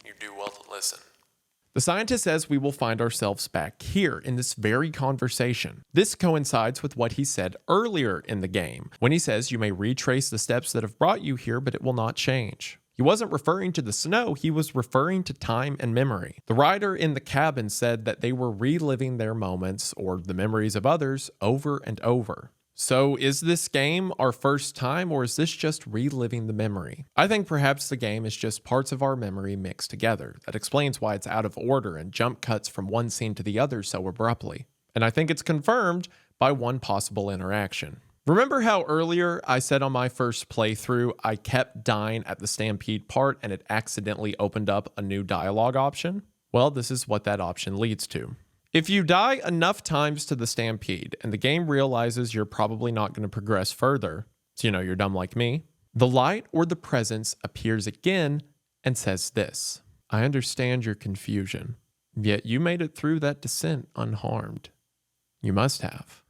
you do well to listen. The scientist says we will find ourselves back here in this very conversation. This coincides with what he said earlier in the game, when he says you may retrace the steps that have brought you here, but it will not change. He wasn't referring to the snow, he was referring to time and memory. The writer in the cabin said that they were reliving their moments or the memories of others over and over. So is this game our first time, or is this just reliving the memory? I think perhaps the game is just parts of our memory mixed together. That explains why it's out of order and jump cuts from one scene to the other so abruptly. And I think it's confirmed by one possible interaction. Remember how earlier I said on my first playthrough I kept dying at the stampede part and it accidentally opened up a new dialogue option? Well, this is what that option leads to. If you die enough times to the stampede and the game realizes you're probably not going to progress further, so you're dumb like me, the light or the presence appears again and says this. I understand your confusion, yet you made it through that descent unharmed. You must have,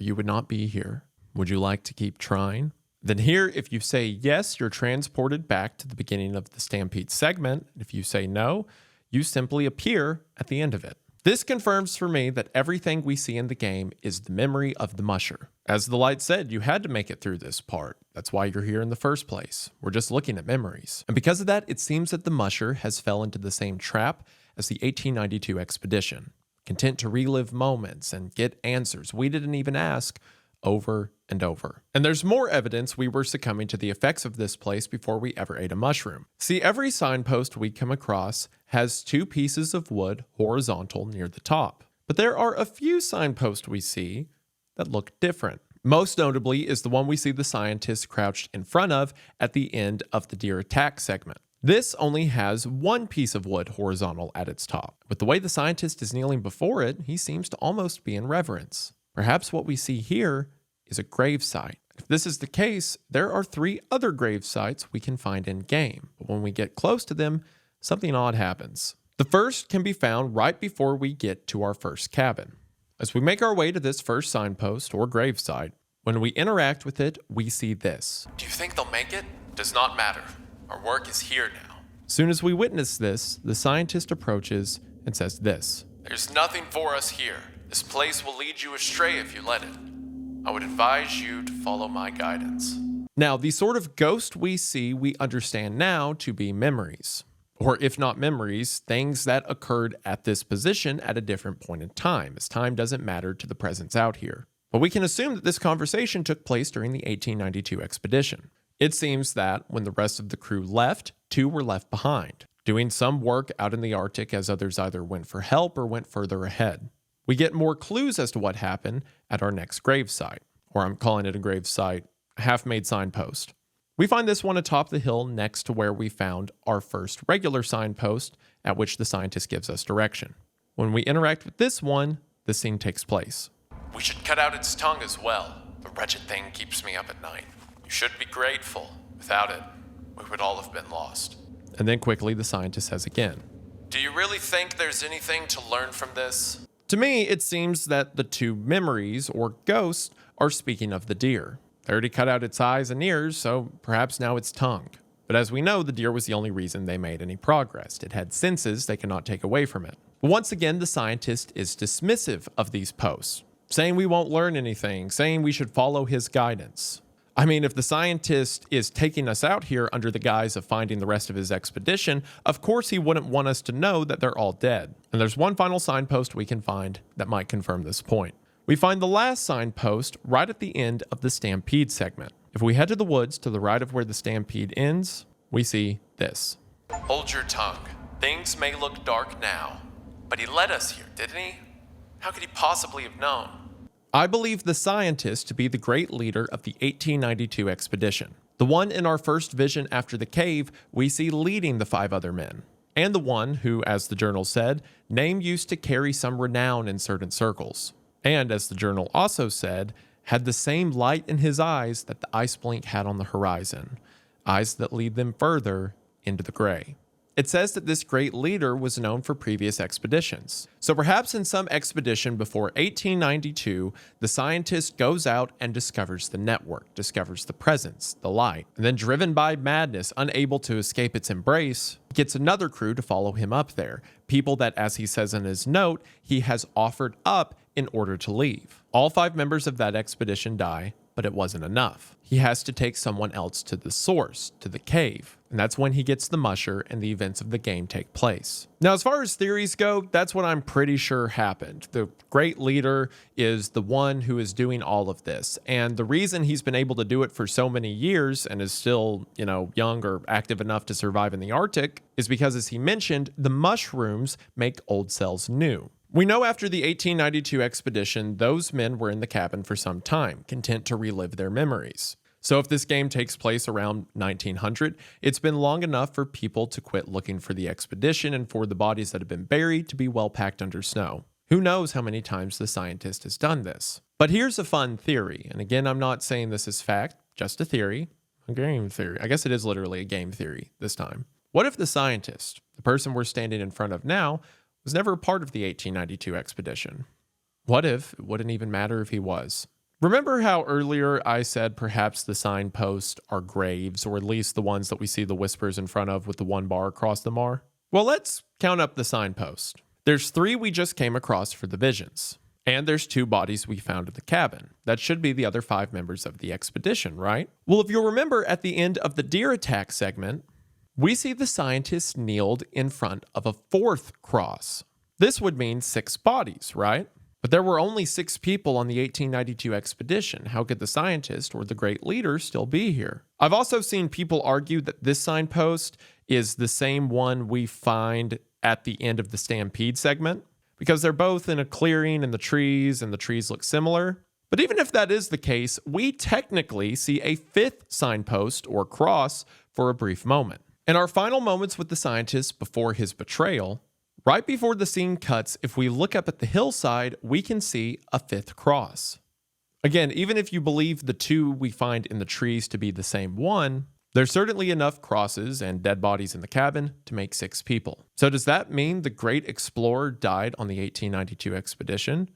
or you would not be here. Would you like to keep trying? Then here, if you say yes, you're transported back to the beginning of the stampede segment. If you say no, you simply appear at the end of it. This confirms for me that everything we see in the game is the memory of the musher. As the light said, you had to make it through this part. That's why you're here in the first place. We're just looking at memories. And because of that, it seems that the musher has fell into the same trap as the 1892 expedition. Content to relive moments and get answers we didn't even ask over and over. And there's more evidence we were succumbing to the effects of this place before we ever ate a mushroom. See, every signpost we come across has two pieces of wood horizontal near the top. But there are a few signposts we see that look different. Most notably is the one we see the scientist crouched in front of at the end of the deer attack segment. This only has one piece of wood horizontal at its top. With the way the scientist is kneeling before it, he seems to almost be in reverence. Perhaps what we see here is a gravesite. If this is the case, there are 3 other grave sites we can find in-game, but when we get close to them, something odd happens. The first can be found right before we get to our first cabin. As we make our way to this first signpost or gravesite, when we interact with it, we see this. Do you think they'll make it? Does not matter. Our work is here now. As soon as we witness this, the scientist approaches and says this. There's nothing for us here. This place will lead you astray if you let it. I would advise you to follow my guidance. Now, the sort of ghost we see, we understand now to be memories. Or if not memories, things that occurred at this position at a different point in time, as time doesn't matter to the presence out here. But we can assume that this conversation took place during the 1892 expedition. It seems that when the rest of the crew left, 2 were left behind, doing some work out in the Arctic as others either went for help or went further ahead. We get more clues as to what happened at our next gravesite, or I'm calling it a gravesite, a half-made signpost. We find this one atop the hill next to where we found our first regular signpost at which the scientist gives us direction. When we interact with this one, the scene takes place. We should cut out its tongue as well. The wretched thing keeps me up at night. You should be grateful. Without it, we would all have been lost. And then quickly the scientist says again. Do you really think there's anything to learn from this? To me, it seems that the 2 memories, or ghosts, are speaking of the deer. They already cut out its eyes and ears, so perhaps now its tongue. But as we know, the deer was the only reason they made any progress. It had senses they cannot take away from it. But once again, the scientist is dismissive of these posts, saying we won't learn anything, saying we should follow his guidance. I mean, if the scientist is taking us out here under the guise of finding the rest of his expedition, of course he wouldn't want us to know that they're all dead. And there's one final signpost we can find that might confirm this point. We find the last signpost right at the end of the stampede segment. If we head to the woods to the right of where the stampede ends, we see this. Hold your tongue. Things may look dark now, but he led us here, didn't he? How could he possibly have known? I believe the scientist to be the great leader of the 1892 expedition. The one in our first vision after the cave we see leading the 5 other men. And the one who, as the journal said, name used to carry some renown in certain circles. And as the journal also said, had the same light in his eyes that the ice blink had on the horizon, eyes that lead them further into the gray. It says that this great leader was known for previous expeditions. So perhaps in some expedition before 1892, the scientist goes out and discovers the network, discovers the presence, the light, and then driven by madness, unable to escape its embrace, gets another crew to follow him up there. People that, as he says in his note, he has offered up in order to leave. All 5 members of that expedition die, but it wasn't enough. He has to take someone else to the source, to the cave. And that's when he gets the musher and the events of the game take place. Now, as far as theories go, that's what I'm pretty sure happened. The great leader is the one who is doing all of this. And the reason he's been able to do it for so many years and is still, young or active enough to survive in the Arctic is because, as he mentioned, the mushrooms make old cells new. We know after the 1892 expedition, those men were in the cabin for some time, content to relive their memories. So if this game takes place around 1900, it's been long enough for people to quit looking for the expedition and for the bodies that have been buried to be well packed under snow. Who knows how many times the scientist has done this? But here's a fun theory, and again, I'm not saying this is fact, just a theory, a game theory. I guess it is literally a game theory this time. What if the scientist, the person we're standing in front of now, was never a part of the 1892 expedition? What if it wouldn't even matter if he was? Remember how earlier I said perhaps the signposts are graves, or at least the ones that we see the whispers in front of with the 1 bar across them are? Well, let's count up the signpost. There's 3 we just came across for the visions. And there's 2 bodies we found in the cabin. That should be the other 5 members of the expedition, right? Well, if you'll remember at the end of the deer attack segment, we see the scientist kneeled in front of a 4th cross. This would mean 6 bodies, right? But there were only 6 people on the 1892 expedition. How could the scientist or the great leader still be here? I've also seen people argue that this signpost is the same one we find at the end of the stampede segment, because they're both in a clearing and the trees look similar. But even if that is the case, we technically see a 5th signpost or cross for a brief moment. In our final moments with the scientist before his betrayal, right before the scene cuts, if we look up at the hillside, we can see a 5th cross. Again, even if you believe the 2 we find in the trees to be the same one, there's certainly enough crosses and dead bodies in the cabin to make 6 people. So does that mean the great explorer died on the 1892 expedition?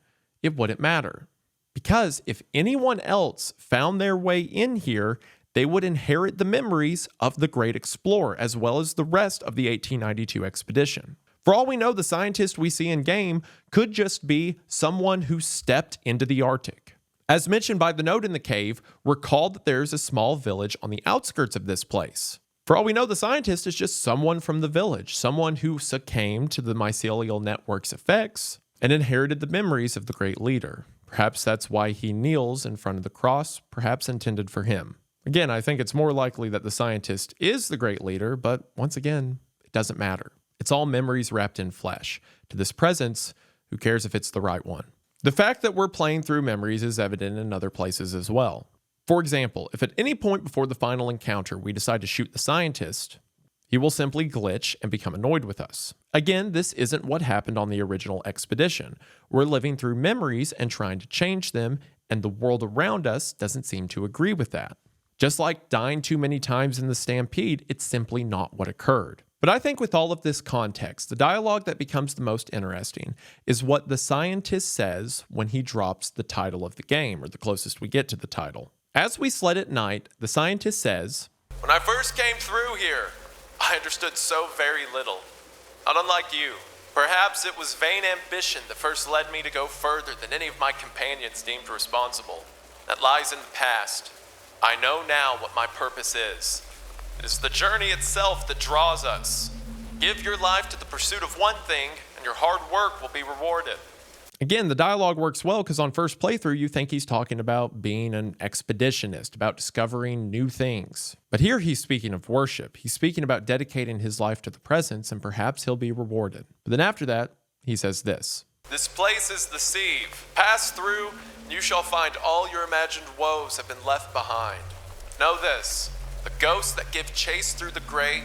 It wouldn't matter. Because if anyone else found their way in here, they would inherit the memories of the great explorer, as well as the rest of the 1892 expedition. For all we know, the scientist we see in game could just be someone who stepped into the Arctic. As mentioned by the note in the cave, recall that there's a small village on the outskirts of this place. For all we know, the scientist is just someone from the village, someone who succumbed to the mycelial network's effects and inherited the memories of the great leader. Perhaps that's why he kneels in front of the cross, perhaps intended for him. Again, I think it's more likely that the scientist is the great leader, but once again, it doesn't matter. It's all memories wrapped in flesh. To this presence, who cares if it's the right one? The fact that we're playing through memories is evident in other places as well. For example, if at any point before the final encounter we decide to shoot the scientist, he will simply glitch and become annoyed with us. Again, this isn't what happened on the original expedition. We're living through memories and trying to change them, and the world around us doesn't seem to agree with that. Just like dying too many times in the stampede, it's simply not what occurred. But I think with all of this context, the dialogue that becomes the most interesting is what the scientist says when he drops the title of the game, or the closest we get to the title. As we sled at night, the scientist says, When I first came through here, I understood so very little. Not unlike you. Perhaps it was vain ambition that first led me to go further than any of my companions deemed responsible. That lies in the past. I know now what my purpose is. It is the journey itself that draws us. Give your life to the pursuit of one thing, and your hard work will be rewarded. Again, the dialogue works well because on first playthrough, you think he's talking about being an expeditionist, about discovering new things. But here he's speaking of worship. He's speaking about dedicating his life to the presence, and perhaps he'll be rewarded. But then after that, he says this. This place is the sieve. Pass through, and you shall find all your imagined woes have been left behind. Know this, the ghosts that give chase through the gray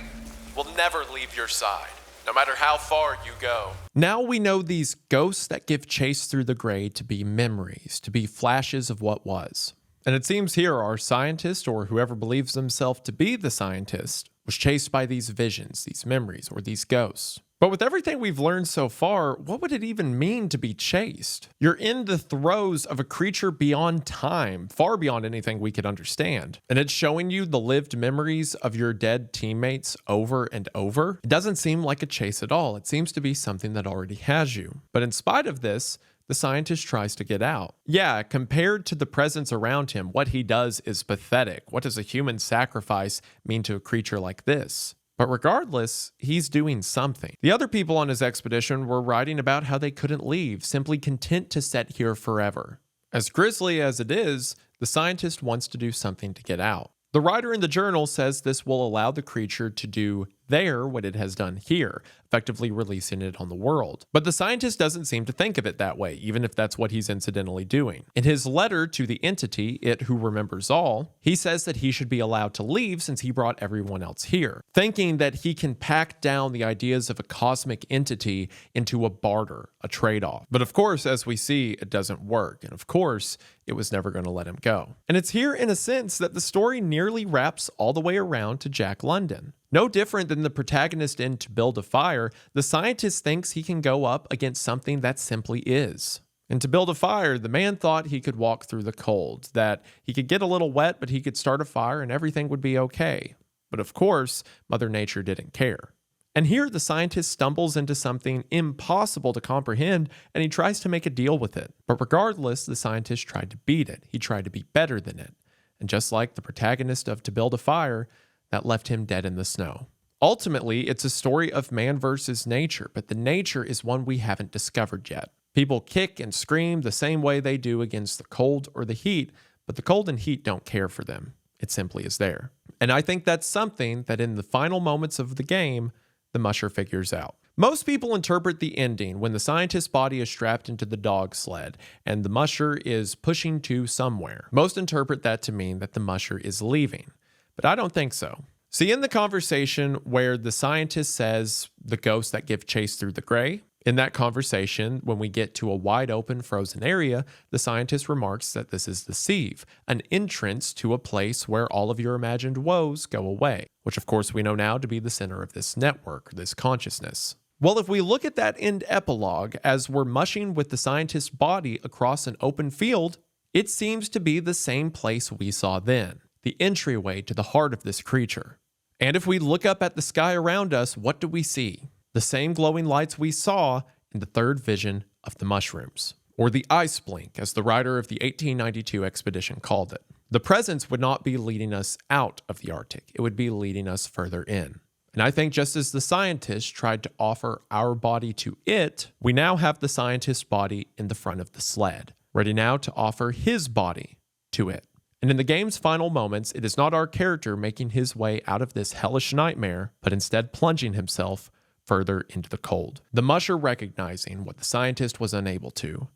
will never leave your side, no matter how far you go. Now we know these ghosts that give chase through the gray to be memories, to be flashes of what was. And it seems here our scientist, or whoever believes himself to be the scientist, was chased by these visions, these memories, or these ghosts. But with everything we've learned so far, what would it even mean to be chased? You're in the throes of a creature beyond time, far beyond anything we could understand. And it's showing you the lived memories of your dead teammates over and over. It doesn't seem like a chase at all. It seems to be something that already has you. But in spite of this, the scientist tries to get out. Yeah, compared to the presence around him, what he does is pathetic. What does a human sacrifice mean to a creature like this? But regardless, he's doing something. The other people on his expedition were writing about how they couldn't leave, simply content to set here forever. As grisly as it is, the scientist wants to do something to get out. The writer in the journal says this will allow the creature to do there what it has done here, effectively releasing it on the world. But the scientist doesn't seem to think of it that way, even if that's what he's incidentally doing. In his letter to the entity, It Who Remembers All, he says that he should be allowed to leave since he brought everyone else here, thinking that he can pack down the ideas of a cosmic entity into a barter, a trade-off. But of course, as we see, it doesn't work. And of course, it was never going to let him go. And it's here, in a sense, that the story nearly wraps all the way around to Jack London. No different than the protagonist in To Build a Fire, the scientist thinks he can go up against something that simply is. And To Build a Fire, the man thought he could walk through the cold, that he could get a little wet, but he could start a fire and everything would be okay. But of course, Mother Nature didn't care. And here the scientist stumbles into something impossible to comprehend, and he tries to make a deal with it. But regardless, the scientist tried to beat it. He tried to be better than it. And just like the protagonist of To Build a Fire, that left him dead in the snow. Ultimately, it's a story of man versus nature, but the nature is one we haven't discovered yet. People kick and scream the same way they do against the cold or the heat, but the cold and heat don't care for them. It simply is there. And I think that's something that in the final moments of the game, the musher figures out. Most people interpret the ending when the scientist's body is strapped into the dog sled and the musher is pushing to somewhere. Most interpret that to mean that the musher is leaving. But I don't think so. See, in the conversation where the scientist says the ghosts that give chase through the gray, in that conversation, when we get to a wide open frozen area, the scientist remarks that this is the sieve, an entrance to a place where all of your imagined woes go away, which of course we know now to be the center of this network, this consciousness. Well, if we look at that end epilogue as we're mushing with the scientist's body across an open field, it seems to be the same place we saw then. The entryway to the heart of this creature. And if we look up at the sky around us, what do we see? The same glowing lights we saw in the third vision of the mushrooms, or the ice blink, as the writer of the 1892 expedition called it. The presence would not be leading us out of the Arctic, it would be leading us further in. And I think just as the scientist tried to offer our body to it, we now have the scientist's body in the front of the sled, ready now to offer his body to it. And in the game's final moments, it is not our character making his way out of this hellish nightmare, but instead plunging himself further into the cold. The musher recognizing what the scientist was unable to,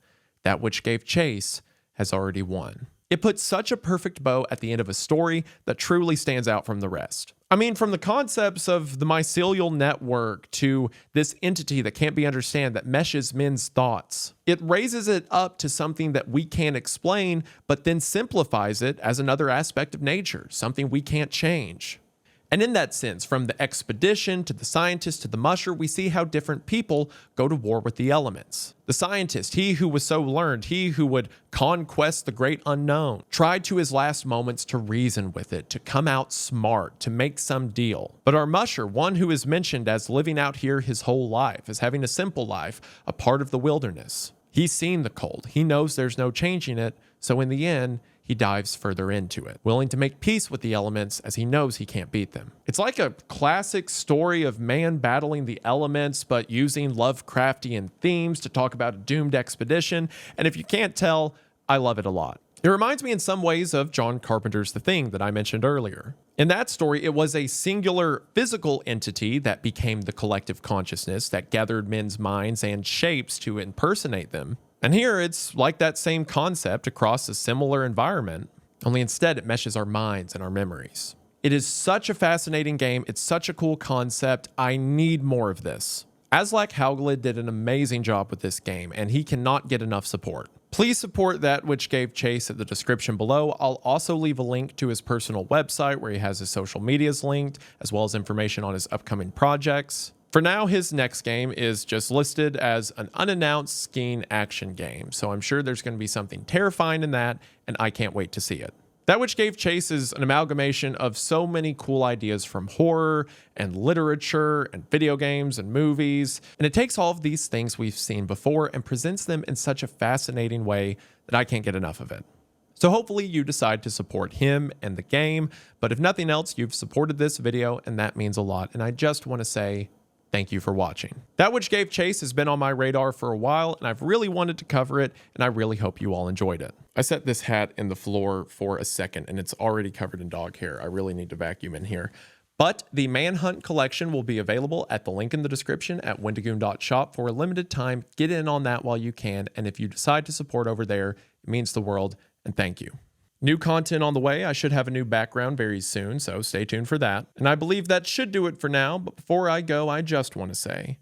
that which gave chase has already won. It puts such a perfect bow at the end of a story that truly stands out from the rest. I mean, from the concepts of the mycelial network to this entity that can't be understood that meshes men's thoughts. It raises it up to something that we can't explain, but then simplifies it as another aspect of nature, something we can't change. And in that sense, from the expedition to the scientist to the musher, we see how different people go to war with the elements. The scientist, he who was so learned, he who would conquest the great unknown, tried to his last moments to reason with it, to come out smart, to make some deal. But our musher, one who is mentioned as living out here his whole life, as having a simple life, a part of the wilderness. He's seen the cold. He knows there's no changing it, so in the end, he dives further into it, willing to make peace with the elements as he knows he can't beat them. It's like a classic story of man battling the elements, but using Lovecraftian themes to talk about a doomed expedition. And if you can't tell, I love it a lot. It reminds me in some ways of John Carpenter's The Thing that I mentioned earlier. In that story, it was a singular physical entity that became the collective consciousness that gathered men's minds and shapes to impersonate them. And here it's like that same concept across a similar environment, only instead it meshes our minds and our memories. It is such a fascinating game. It's such a cool concept. I need more of this. Aslak Hauglid did an amazing job with this game, and he cannot get enough support. Please support that which gave chase at the description below. I'll also leave a link to his personal website where he has his social medias linked, as well as information on his upcoming projects. For now, his next game is just listed as an unannounced skiing action game, so I'm sure there's going to be something terrifying in that, and I can't wait to see it. That which gave chase is an amalgamation of so many cool ideas from horror and literature and video games and movies, and it takes all of these things we've seen before and presents them in such a fascinating way that I can't get enough of it. So hopefully you decide to support him and the game, but if nothing else, you've supported this video, and that means a lot, and I just want to say thank you for watching. That which gave chase has been on my radar for a while, and I've really wanted to cover it, and I really hope you all enjoyed it. I set this hat in the floor for a second, and it's already covered in dog hair. I really need to vacuum in here. But the Manhunt collection will be available at the link in the description at wendigoon.shop for a limited time. Get in on that while you can, and if you decide to support over there, it means the world, and thank you. New content on the way. I should have a new background very soon, so stay tuned for that. And I believe that should do it for now, but before I go, I just want to say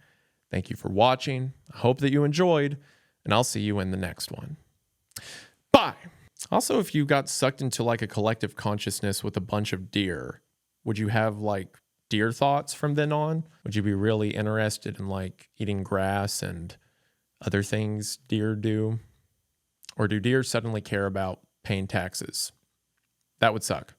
thank you for watching. I hope that you enjoyed, and I'll see you in the next one. Bye! Also, if you got sucked into like a collective consciousness with a bunch of deer, would you have like deer thoughts from then on? Would you be really interested in like eating grass and other things deer do? Or do deer suddenly care about paying taxes? That would suck.